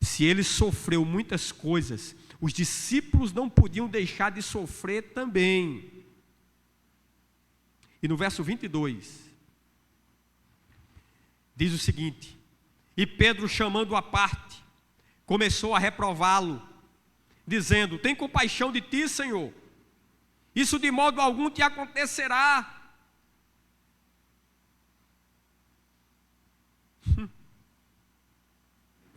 Se ele sofreu muitas coisas, os discípulos não podiam deixar de sofrer também. E no verso 22, diz o seguinte: e Pedro, chamando-o à parte, começou a reprová-lo, dizendo: tem compaixão de ti, Senhor, isso de modo algum te acontecerá.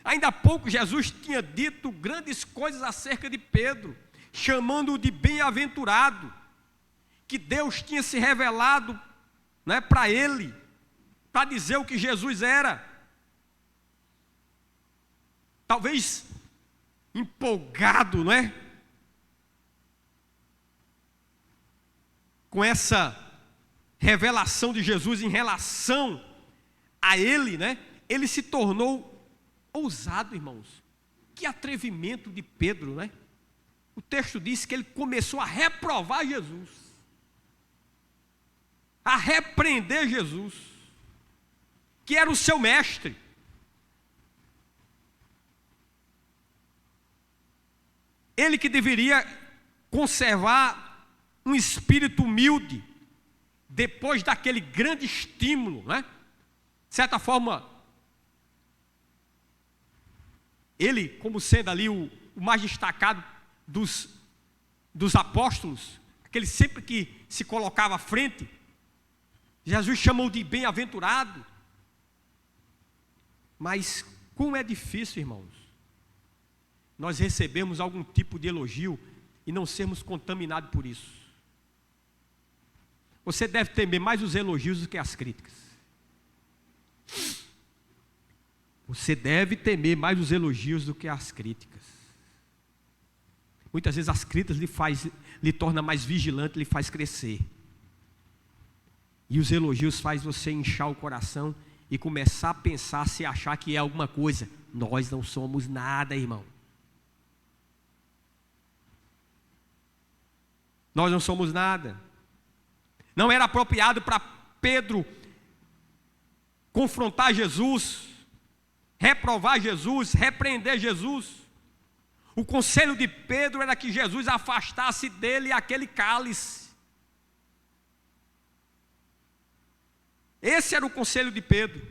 Ainda há pouco Jesus tinha dito grandes coisas acerca de Pedro, chamando-o de bem-aventurado, que Deus tinha se revelado, né, para ele, para dizer o que Jesus era. Talvez empolgado, não é? Com essa revelação de Jesus em relação a ele, né? Ele se tornou ousado, irmãos. Que atrevimento de Pedro, né? O texto diz que ele começou a reprovar Jesus, a repreender Jesus, que era o seu mestre. Ele que deveria conservar um espírito humilde, depois daquele grande estímulo, né? De certa forma, ele, como sendo ali o mais destacado dos apóstolos, aquele sempre que se colocava à frente, Jesus chamou de bem-aventurado. Mas como é difícil, irmãos, nós recebemos algum tipo de elogio e não sermos contaminados por isso. Você deve temer mais os elogios do que as críticas. Você deve temer mais os elogios do que as críticas. Muitas vezes as críticas lhe torna mais vigilante, lhe faz crescer. E os elogios faz você inchar o coração e começar a pensar, se achar que é alguma coisa. Nós não somos nada, irmão. Nós não somos nada. Não era apropriado para Pedro confrontar Jesus, reprovar Jesus, repreender Jesus. O conselho de Pedro era que Jesus afastasse dele aquele cálice. Esse era o conselho de Pedro.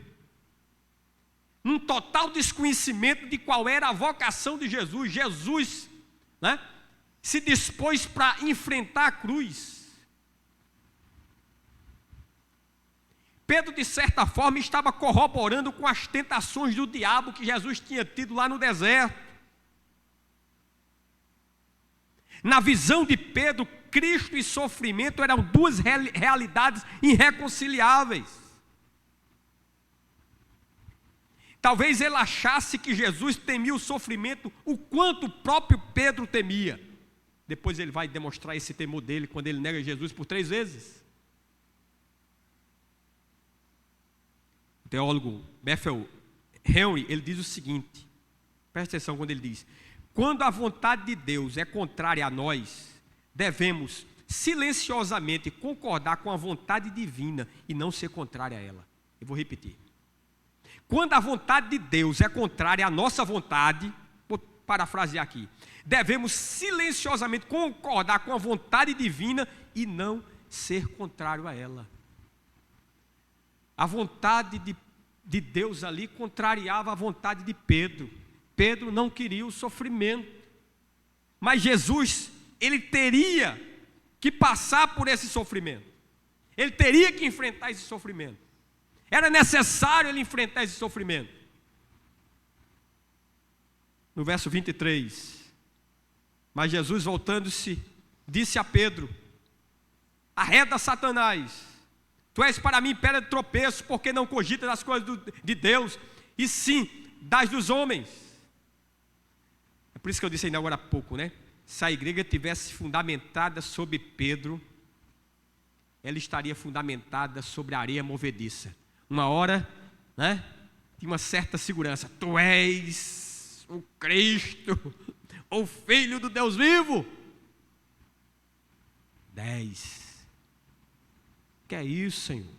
Num total desconhecimento de qual era a vocação de Jesus. Jesus, né, se dispôs para enfrentar a cruz. Pedro, de certa forma, estava corroborando com as tentações do diabo que Jesus tinha tido lá no deserto. Na visão de Pedro, Cristo e sofrimento eram duas realidades irreconciliáveis. Talvez ele achasse que Jesus temia o sofrimento o quanto o próprio Pedro temia. Depois ele vai demonstrar esse temor dele quando ele nega Jesus por 3 vezes. O teólogo Bethel Henry, ele diz o seguinte, presta atenção quando ele diz: quando a vontade de Deus é contrária a nós, devemos silenciosamente concordar com a vontade divina e não ser contrária a ela. Eu vou repetir. Quando a vontade de Deus é contrária à nossa vontade, vou parafrasear aqui, devemos silenciosamente concordar com a vontade divina e não ser contrário a ela. A vontade de Deus ali contrariava a vontade de Pedro. Pedro não queria o sofrimento, mas Jesus, ele teria que passar por esse sofrimento, ele teria que enfrentar esse sofrimento, era necessário ele enfrentar esse sofrimento. No verso 23, mas Jesus, voltando-se, disse a Pedro: arreda Satanás, tu és para mim pedra de tropeço, porque não cogitas das coisas de Deus, e sim das dos homens. É por isso que eu disse ainda agora há pouco, né? Se a igreja tivesse fundamentada sobre Pedro, ela estaria fundamentada sobre a areia movediça. Uma hora, né, tinha uma certa segurança: tu és o Cristo, o Filho do Deus vivo. 10. Que é isso, Senhor?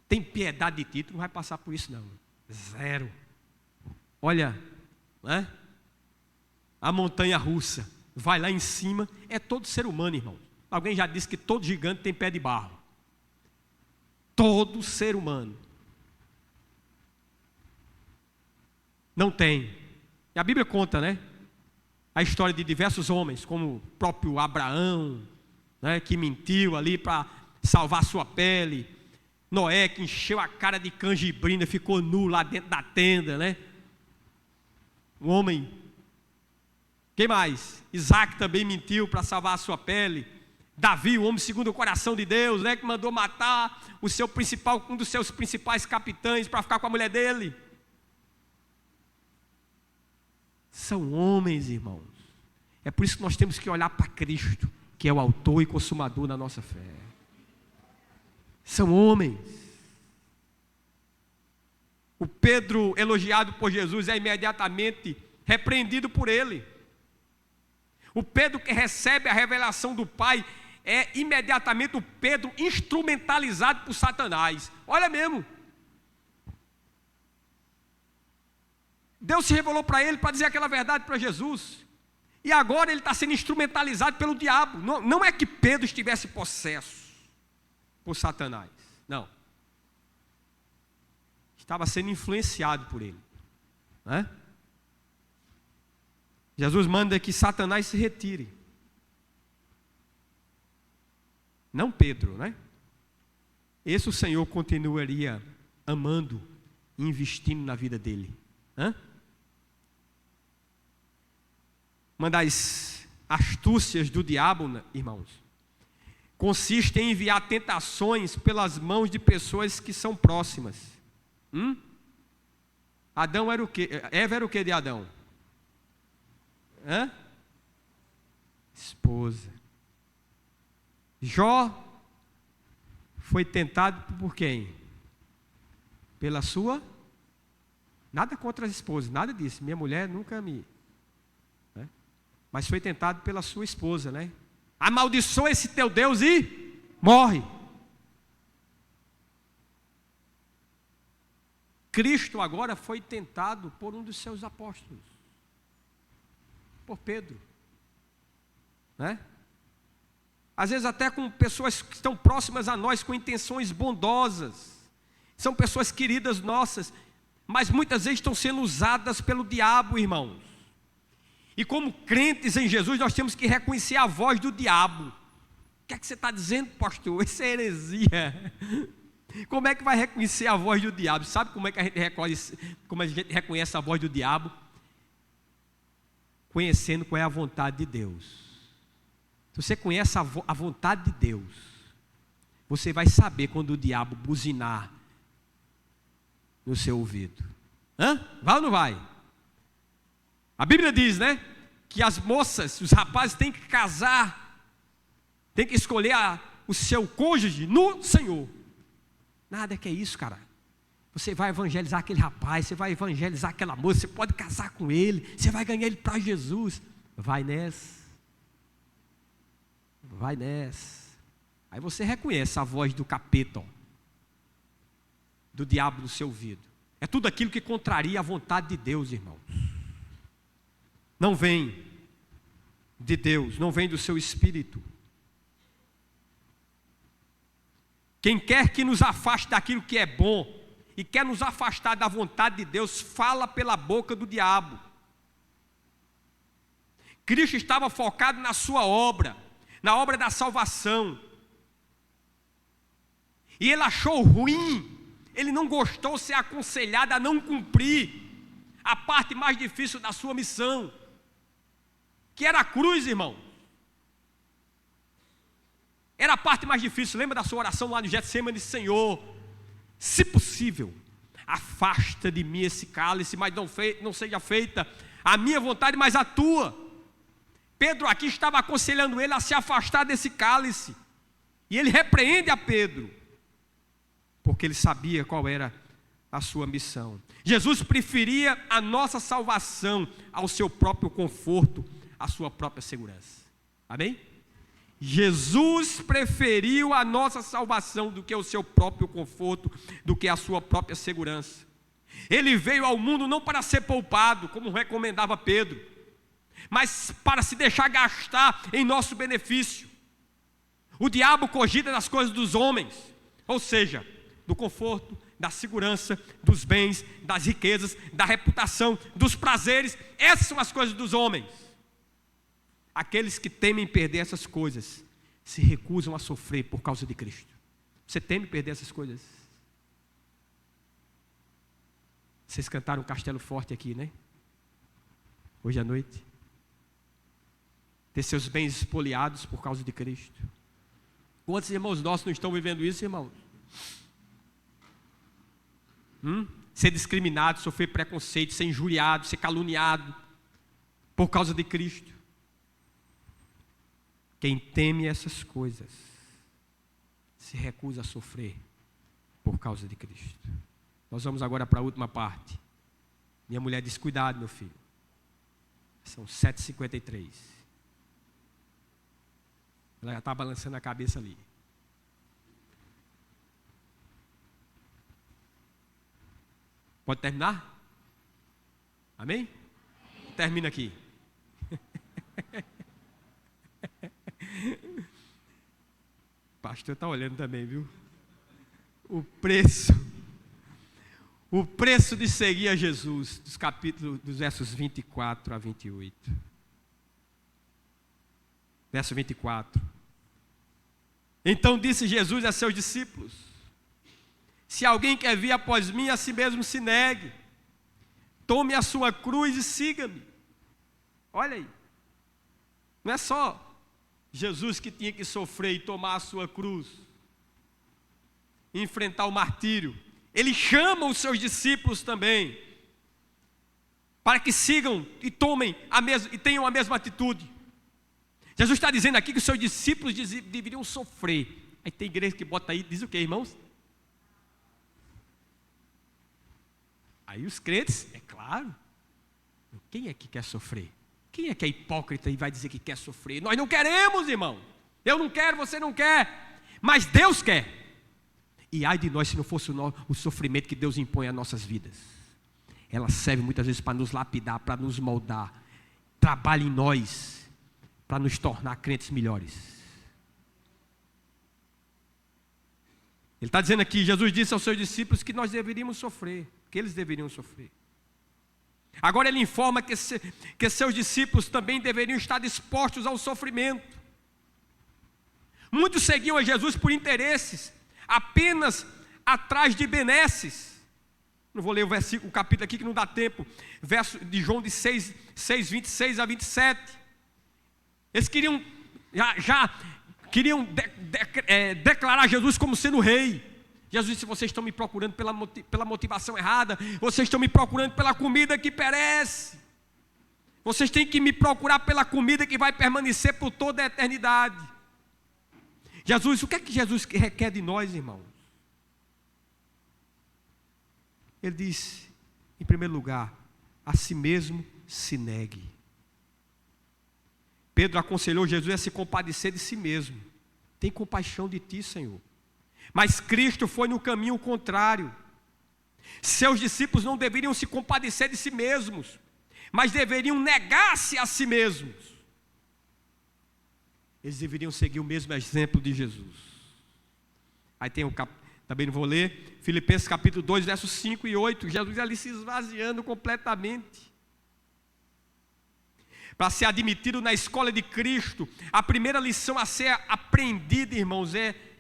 Tem piedade de ti, tu não vai passar por isso não. 0. Olha, né? A montanha russa, vai lá em cima, é todo ser humano, irmão. Alguém já disse que todo gigante tem pé de barro. Todo ser humano. Não tem. E a Bíblia conta, né? A história de diversos homens, como o próprio Abraão, né, que mentiu ali para salvar sua pele. Noé, que encheu a cara de canjibrina, ficou nu lá dentro da tenda, né? Um homem. Quem mais? Isaac também mentiu para salvar a sua pele. Davi, o homem segundo o coração de Deus, né, que mandou matar um dos seus principais capitães para ficar com a mulher dele. São homens, irmãos. É por isso que nós temos que olhar para Cristo, que é o autor e consumador da nossa fé. São homens. O Pedro, elogiado por Jesus, é imediatamente repreendido por ele. O Pedro que recebe a revelação do Pai é imediatamente o Pedro instrumentalizado por Satanás. Olha mesmo. Deus se revelou para ele para dizer aquela verdade para Jesus. E agora ele está sendo instrumentalizado pelo diabo. Não é que Pedro estivesse possesso por Satanás. Não. Estava sendo influenciado por ele. Né? Jesus manda que Satanás se retire. Não Pedro, né? Esse o Senhor continuaria amando e investindo na vida dele. Uma das astúcias do diabo, irmãos, consiste em enviar tentações pelas mãos de pessoas que são próximas. Adão era o quê? Eva era o quê de Adão? Esposa. Jó foi tentado por quem? Pela sua? Nada contra as esposas, nada disso. Minha mulher nunca me... Né? Mas foi tentado pela sua esposa, né? Amaldiçoa esse teu Deus e morre. Cristo agora foi tentado por um dos seus apóstolos. Por Pedro. Né? Às vezes até com pessoas que estão próximas a nós, com intenções bondosas. São pessoas queridas nossas, mas muitas vezes estão sendo usadas pelo diabo, irmãos. E como crentes em Jesus, nós temos que reconhecer a voz do diabo. O que é que você está dizendo, pastor? Isso é heresia. Como é que vai reconhecer a voz do diabo? Sabe como é que a gente reconhece a voz do diabo? Conhecendo qual é a vontade de Deus. Se você conhece a vontade de Deus, você vai saber quando o diabo buzinar no seu ouvido. Vai ou não vai? A Bíblia diz, né, que as moças, os rapazes têm que casar, têm que escolher o seu cônjuge no Senhor. Nada que é isso, cara. Você vai evangelizar aquele rapaz, você vai evangelizar aquela moça, você pode casar com ele, você vai ganhar ele para Jesus. Vai nessa. Vai nessa. Aí você reconhece a voz do capeta, do diabo no seu ouvido. É tudo aquilo que contraria a vontade de Deus, irmãos. Não vem de Deus, não vem do seu espírito. Quem quer que nos afaste daquilo que é bom e quer nos afastar da vontade de Deus, fala pela boca do diabo. Cristo estava focado na sua obra, na obra da salvação. E ele achou ruim, ele não gostou de ser aconselhado a não cumprir a parte mais difícil da sua missão, que era a cruz, irmão. Era a parte mais difícil. Lembra da sua oração lá no Getsêmani? Senhor, se possível, afasta de mim esse cálice, mas não seja feita a minha vontade, mas a tua. Pedro aqui estava aconselhando ele a se afastar desse cálice, e ele repreende a Pedro, porque ele sabia qual era a sua missão. Jesus preferia a nossa salvação ao seu próprio conforto, à sua própria segurança. Amém? Jesus preferiu a nossa salvação do que o seu próprio conforto, do que a sua própria segurança. Ele veio ao mundo não para ser poupado, como recomendava Pedro, mas para se deixar gastar em nosso benefício. O diabo cogita das coisas dos homens, ou seja, do conforto, da segurança, dos bens, das riquezas, da reputação, dos prazeres. Essas são as coisas dos homens. Aqueles que temem perder essas coisas se recusam a sofrer por causa de Cristo. Você teme perder essas coisas? Vocês cantaram Castelo Forte aqui, né? Hoje à noite. Ter seus bens espoliados por causa de Cristo. Quantos irmãos nossos não estão vivendo isso, irmãos? Ser discriminado, sofrer preconceito, ser injuriado, ser caluniado por causa de Cristo. Quem teme essas coisas se recusa a sofrer por causa de Cristo. Nós vamos agora para a última parte. Minha mulher diz: cuidado, meu filho. São 7h53. Ela já está balançando a cabeça ali. Pode terminar? Amém? Termina aqui. O pastor está olhando também, viu? O preço de seguir a Jesus, dos versos 24 a 28. Verso 24. Então disse Jesus a seus discípulos: se alguém quer vir após mim, a si mesmo se negue, tome a sua cruz e siga-me. Olha aí, não é só Jesus que tinha que sofrer e tomar a sua cruz, e enfrentar o martírio. Ele chama os seus discípulos também, para que sigam e tenham a mesma atitude. Jesus está dizendo aqui que os seus discípulos deveriam sofrer. Aí tem igreja que bota aí, diz o que, irmãos? Aí os crentes, é claro, quem é que quer sofrer? Quem é que é hipócrita e vai dizer que quer sofrer? Nós não queremos, irmão. Eu não quero, você não quer, mas Deus quer. E ai de nós se não fosse o sofrimento que Deus impõe às nossas vidas. Ela serve muitas vezes para nos lapidar, para nos moldar. Trabalha em nós para nos tornar crentes melhores. Ele está dizendo aqui, Jesus disse aos seus discípulos que nós deveríamos sofrer, que eles deveriam sofrer. Agora ele informa que seus discípulos também deveriam estar dispostos ao sofrimento. Muitos seguiam a Jesus por interesses, apenas atrás de benesses. Não vou ler o capítulo aqui que não dá tempo. Verso de João de 6, 26 a 27. Eles já queriam declarar Jesus como sendo rei. Jesus disse: vocês estão me procurando pela motivação errada, vocês estão me procurando pela comida que perece, vocês têm que me procurar pela comida que vai permanecer por toda a eternidade. Jesus, o que é que Jesus requer de nós, irmãos? Ele diz, em primeiro lugar, a si mesmo se negue. Pedro aconselhou Jesus a se compadecer de si mesmo. Tem compaixão de ti, Senhor. Mas Cristo foi no caminho contrário. Seus discípulos não deveriam se compadecer de si mesmos, mas deveriam negar-se a si mesmos. Eles deveriam seguir o mesmo exemplo de Jesus. Aí tem também não vou ler, Filipenses capítulo 2, versos 5 e 8, Jesus ali se esvaziando completamente. Para ser admitido na escola de Cristo, a primeira lição a ser aprendida, irmãos,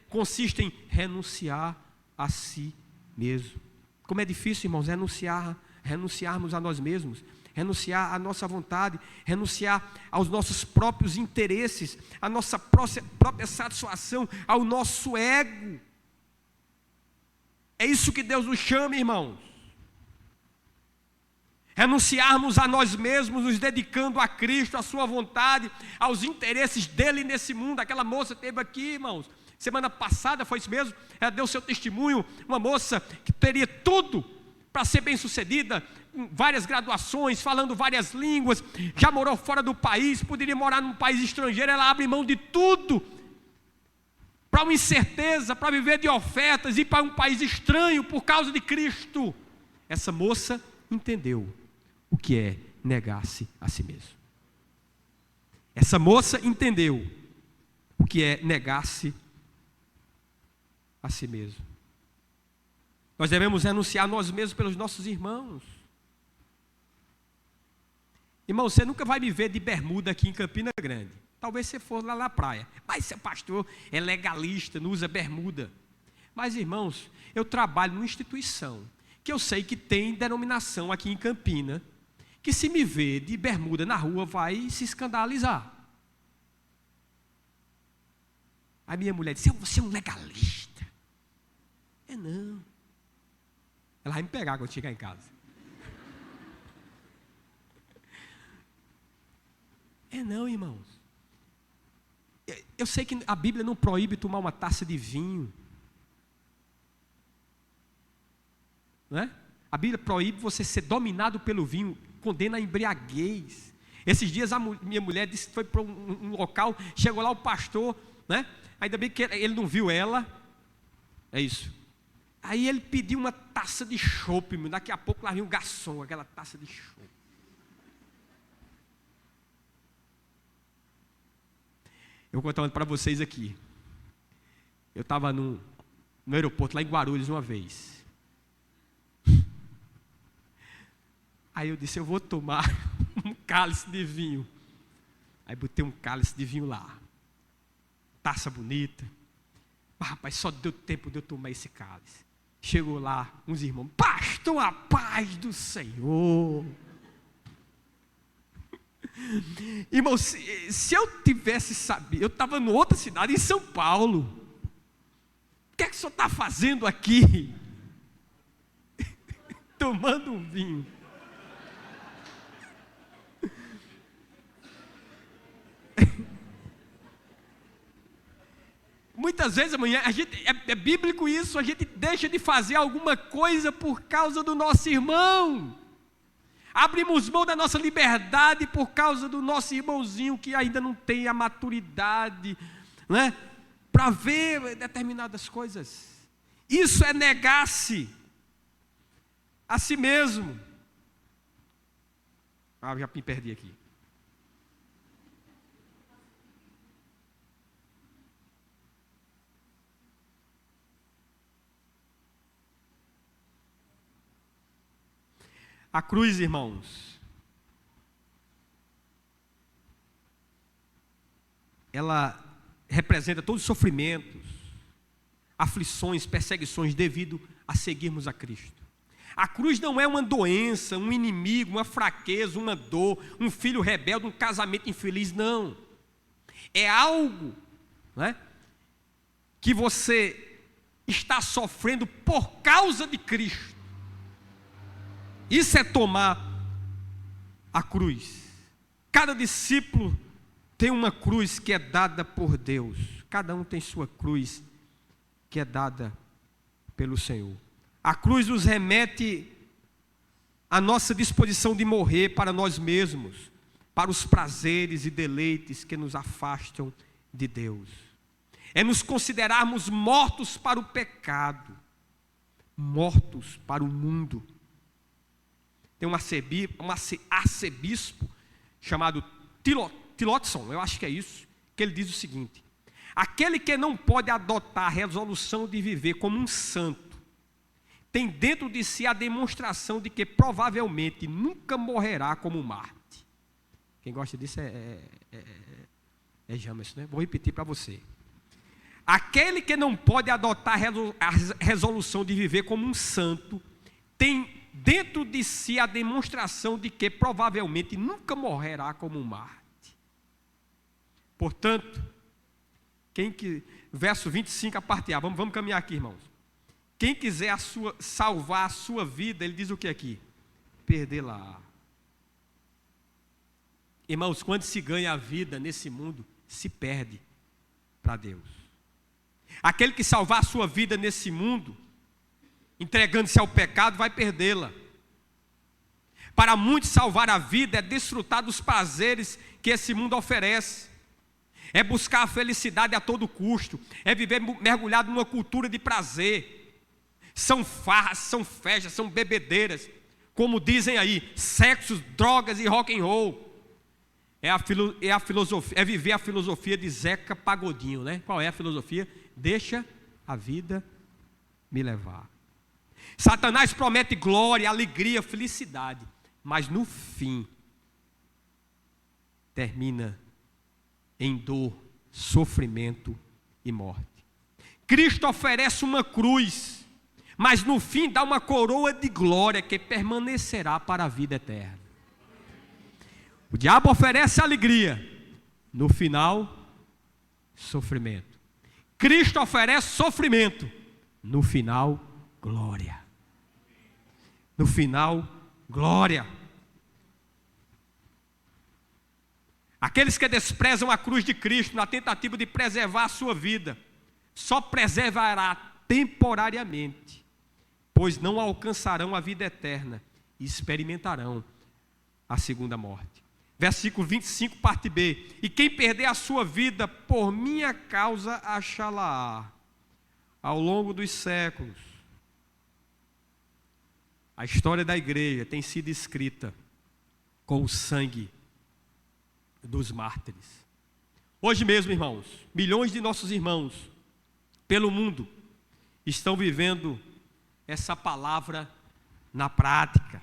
consiste em renunciar a si mesmo. Como é difícil, irmãos, renunciarmos a nós mesmos, renunciar à nossa vontade, renunciar aos nossos próprios interesses, à nossa própria satisfação, ao nosso ego. É isso que Deus nos chama, irmãos. Renunciarmos a nós mesmos, nos dedicando a Cristo, à sua vontade, aos interesses dele nesse mundo. Aquela moça esteve aqui, irmãos, semana passada, foi isso mesmo, ela deu seu testemunho, uma moça que teria tudo para ser bem sucedida, várias graduações, falando várias línguas, já morou fora do país, poderia morar num país estrangeiro, ela abre mão de tudo, para uma incerteza, para viver de ofertas, ir para um país estranho por causa de Cristo. Essa moça entendeu o que é negar-se a si mesmo. Essa moça entendeu o que é negar-se a si mesmo. Nós devemos renunciar a nós mesmos pelos nossos irmãos. Irmão, você nunca vai me ver de bermuda aqui em Campina Grande. Talvez você for lá na praia. Mas seu pastor é legalista, não usa bermuda. Mas, irmãos, eu trabalho numa instituição que eu sei que tem denominação aqui em Campina, que se me ver de bermuda na rua vai se escandalizar. A minha mulher disse: você é um legalista. Não. Ela vai me pegar quando chegar em casa. Não, irmãos. Eu sei que a Bíblia não proíbe tomar uma taça de vinho. Não é? A Bíblia proíbe você ser dominado pelo vinho, condena a embriaguez. Esses dias minha mulher disse que foi para um local, chegou lá o pastor, né? Ainda bem que ele não viu ela. É isso. Aí ele pediu uma taça de chopp, daqui a pouco lá vinha um garçom, aquela taça de chopp. Eu vou contar para vocês aqui. Eu estava no aeroporto lá em Guarulhos uma vez. Aí eu disse: eu vou tomar um cálice de vinho. Aí botei um cálice de vinho lá. Taça bonita. Mas, rapaz, só deu tempo de eu tomar esse cálice. Chegou lá uns irmãos: pastor, a paz do Senhor. Irmão, se eu tivesse sabido, eu estava em outra cidade, em São Paulo. O que é que o senhor está fazendo aqui? Tomando um vinho. Muitas vezes amanhã, é bíblico isso, a gente deixa de fazer alguma coisa por causa do nosso irmão. Abrimos mão da nossa liberdade por causa do nosso irmãozinho que ainda não tem a maturidade, né, para ver determinadas coisas. Isso é negar-se a si mesmo. Já me perdi aqui. A cruz, irmãos, ela representa todos os sofrimentos, aflições, perseguições devido a seguirmos a Cristo. A cruz não é uma doença, um inimigo, uma fraqueza, uma dor, um filho rebelde, um casamento infeliz, não. É algo, né, que você está sofrendo por causa de Cristo. Isso é tomar a cruz. Cada discípulo tem uma cruz que é dada por Deus. Cada um tem sua cruz que é dada pelo Senhor. A cruz nos remete à nossa disposição de morrer para nós mesmos, para os prazeres e deleites que nos afastam de Deus. É nos considerarmos mortos para o pecado, mortos para o mundo. Tem um arcebispo chamado Tillotson, eu acho que é isso, que ele diz o seguinte: aquele que não pode adotar a resolução de viver como um santo, tem dentro de si a demonstração de que provavelmente nunca morrerá como um Marte. Quem gosta disso é Jamerson, né? Vou repetir para você. Aquele que não pode adotar a resolução de viver como um santo, tem dentro de si a demonstração de que provavelmente nunca morrerá como um Marte. Portanto, verso 25, a parte A, vamos caminhar aqui, irmãos. Quem quiser salvar a sua vida, ele diz o que aqui? Perdê-la. Irmãos, quando se ganha a vida nesse mundo, se perde para Deus. Aquele que salvar a sua vida nesse mundo, entregando-se ao pecado, vai perdê-la. Para muitos, salvar a vida é desfrutar dos prazeres que esse mundo oferece. É buscar a felicidade a todo custo. É viver mergulhado numa cultura de prazer. São farras, são festas, são bebedeiras. Como dizem aí, sexos, drogas e rock and roll. É viver a filosofia de Zeca Pagodinho, né? Qual é a filosofia? Deixa a vida me levar. Satanás promete glória, alegria, felicidade, mas no fim termina em dor, sofrimento e morte. Cristo oferece uma cruz, mas no fim dá uma coroa de glória que permanecerá para a vida eterna. O diabo oferece alegria, no final, sofrimento. Cristo oferece sofrimento, no final, glória. No final, glória. Aqueles que desprezam a cruz de Cristo na tentativa de preservar a sua vida, só preservará temporariamente, pois não alcançarão a vida eterna e experimentarão a segunda morte. Versículo 25, parte B. E quem perder a sua vida por minha causa, achá-la ao longo dos séculos. A história da igreja tem sido escrita com o sangue dos mártires. Hoje mesmo, irmãos, milhões de nossos irmãos pelo mundo estão vivendo essa palavra na prática.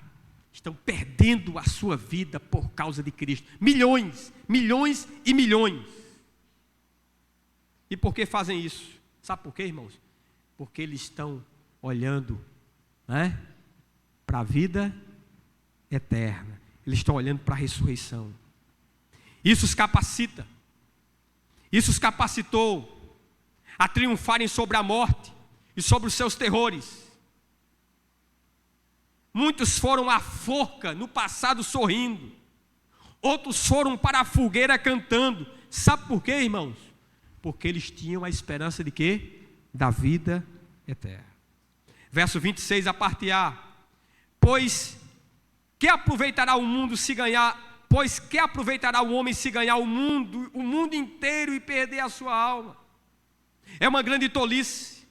Estão perdendo a sua vida por causa de Cristo. Milhões, milhões e milhões. E por que fazem isso? Sabe por quê, irmãos? Porque eles estão olhando, né, para a vida eterna. Eles estão olhando para a ressurreição. Isso os capacita. Isso os capacitou a triunfarem sobre a morte e sobre os seus terrores. Muitos foram à forca no passado sorrindo. Outros foram para a fogueira cantando. Sabe por quê, irmãos? Porque eles tinham a esperança de quê? Da vida eterna. Verso 26, a parte A. Pois que aproveitará o mundo se ganhar? Pois que aproveitará o homem se ganhar o mundo inteiro e perder a sua alma? É uma grande tolice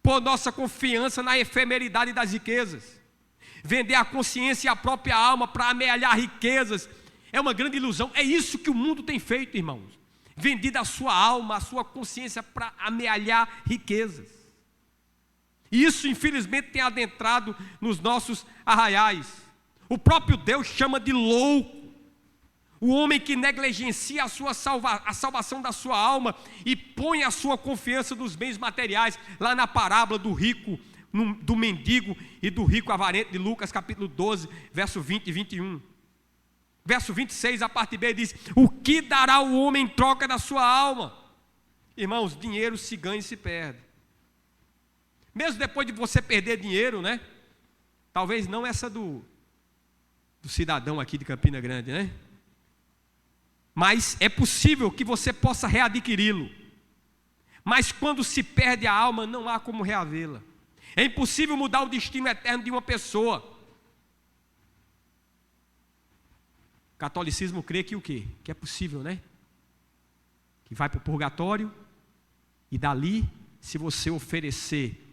pôr nossa confiança na efemeridade das riquezas. Vender a consciência e a própria alma para amealhar riquezas é uma grande ilusão. É isso que o mundo tem feito, irmãos. Vendido a sua alma, a sua consciência para amealhar riquezas. E isso, infelizmente, tem adentrado nos nossos arraiais. O próprio Deus chama de louco o homem que negligencia a salvação da sua alma e põe a sua confiança nos bens materiais, lá na parábola do rico, do mendigo e do rico avarento de Lucas capítulo 12, verso 20 e 21. Verso 26, a parte B diz: o que dará o homem em troca da sua alma? Irmãos, dinheiro se ganha e se perde. Mesmo depois de você perder dinheiro, né? Talvez não essa do cidadão aqui de Campina Grande, né? Mas é possível que você possa readquiri-lo. Mas quando se perde a alma, não há como reavê-la. É impossível mudar o destino eterno de uma pessoa. O catolicismo crê que o quê? Que é possível, né? Que vai para o purgatório e dali, se você oferecer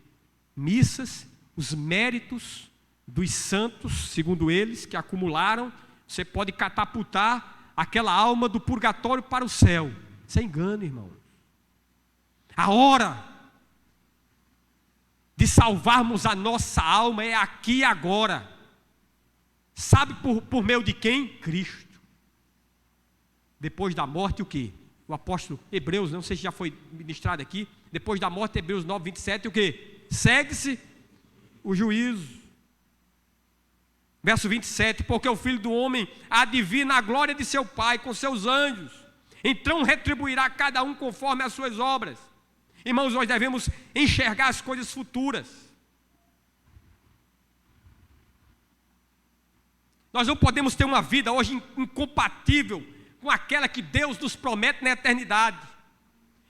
missas, os méritos dos santos, segundo eles, que acumularam, você pode catapultar aquela alma do purgatório para o céu. Isso é engano, irmão. A hora de salvarmos a nossa alma é aqui e agora. Sabe por meio de quem? Cristo. Depois da morte, o quê? O apóstolo Hebreus, não sei se já foi ministrado aqui, depois da morte, Hebreus 9, 27, o quê? Segue-se o juízo. Verso 27, porque o Filho do Homem há de vir na glória de seu Pai com seus anjos, então retribuirá cada um conforme as suas obras. Irmãos, nós devemos enxergar as coisas futuras. Nós não podemos ter uma vida hoje incompatível com aquela que Deus nos promete na eternidade.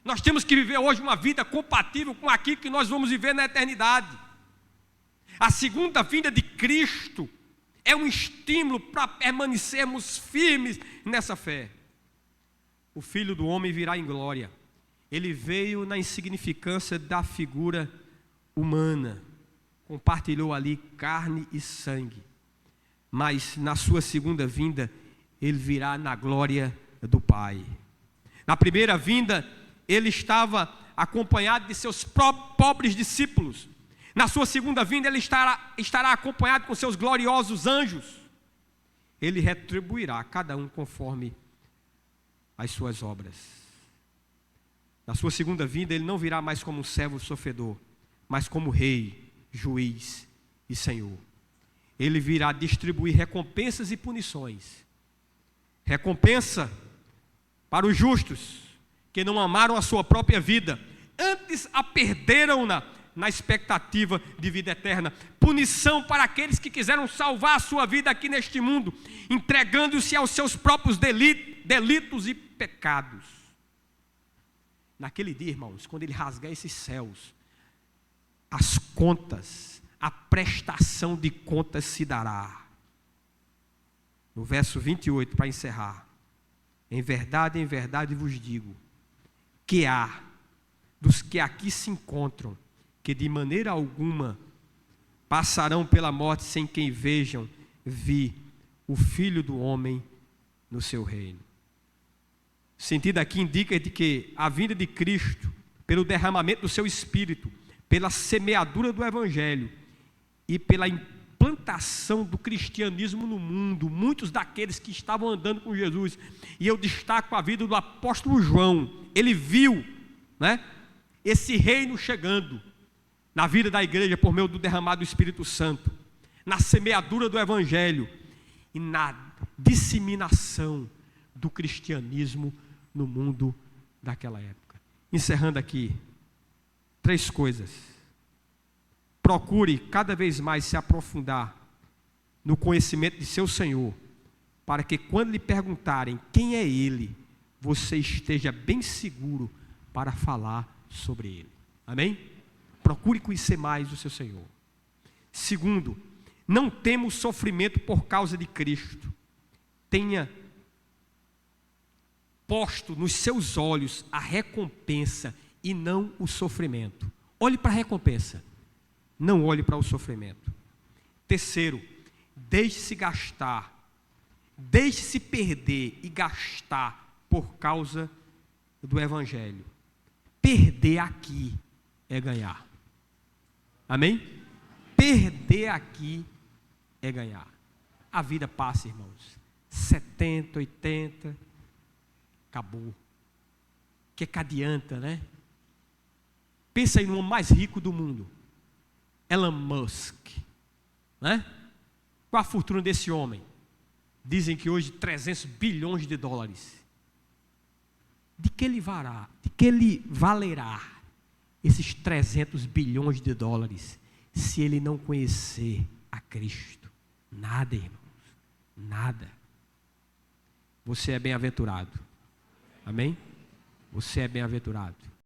Nós temos que viver hoje uma vida compatível com aquilo que nós vamos viver na eternidade. A segunda vinda de Cristo é um estímulo para permanecermos firmes nessa fé. O Filho do Homem virá em glória. Ele veio na insignificância da figura humana, compartilhou ali carne e sangue, mas na sua segunda vinda, ele virá na glória do Pai. Na primeira vinda, ele estava acompanhado de seus pobres discípulos. Na sua segunda vinda, ele estará acompanhado com seus gloriosos anjos. Ele retribuirá cada um conforme as suas obras. Na sua segunda vinda, ele não virá mais como um servo sofredor, mas como rei, juiz e senhor. Ele virá distribuir recompensas e punições. Recompensa para os justos, que não amaram a sua própria vida, antes a perderam na expectativa de vida eterna. Punição para aqueles que quiseram salvar a sua vida aqui neste mundo, entregando-se aos seus próprios delitos e pecados. Naquele dia, irmãos, quando ele rasgar esses céus, as contas, a prestação de contas se dará. No verso 28, para encerrar: em verdade vos digo, que há dos que aqui se encontram, que de maneira alguma passarão pela morte sem que vejam vir o Filho do Homem no seu reino. O sentido aqui indica de que a vinda de Cristo, pelo derramamento do seu Espírito, pela semeadura do Evangelho e pela implantação do cristianismo no mundo, muitos daqueles que estavam andando com Jesus, e eu destaco a vida do apóstolo João, ele viu, né, esse reino chegando na vida da igreja por meio do derramado do Espírito Santo, na semeadura do Evangelho e na disseminação do cristianismo no mundo daquela época. Encerrando aqui, 3 coisas. Procure cada vez mais se aprofundar no conhecimento de seu Senhor, para que quando lhe perguntarem quem é Ele, você esteja bem seguro para falar sobre Ele. Amém? Procure conhecer mais o seu Senhor. Segundo, não temos sofrimento por causa de Cristo. Tenha posto nos seus olhos a recompensa e não o sofrimento. Olhe para a recompensa, não olhe para o sofrimento. Terceiro, deixe-se gastar, deixe-se perder e gastar por causa do Evangelho. Perder aqui é ganhar. Amém? Perder aqui é ganhar. A vida passa, irmãos. 70, 80, acabou. O que adianta, né? Pensa aí no homem mais rico do mundo, Elon Musk, né? Qual a fortuna desse homem? Dizem que hoje 300 bilhões de dólares. De que ele valerá esses 300 bilhões de dólares se ele não conhecer a Cristo? Nada, irmãos, nada. Você é bem-aventurado. Amém? Você é bem-aventurado.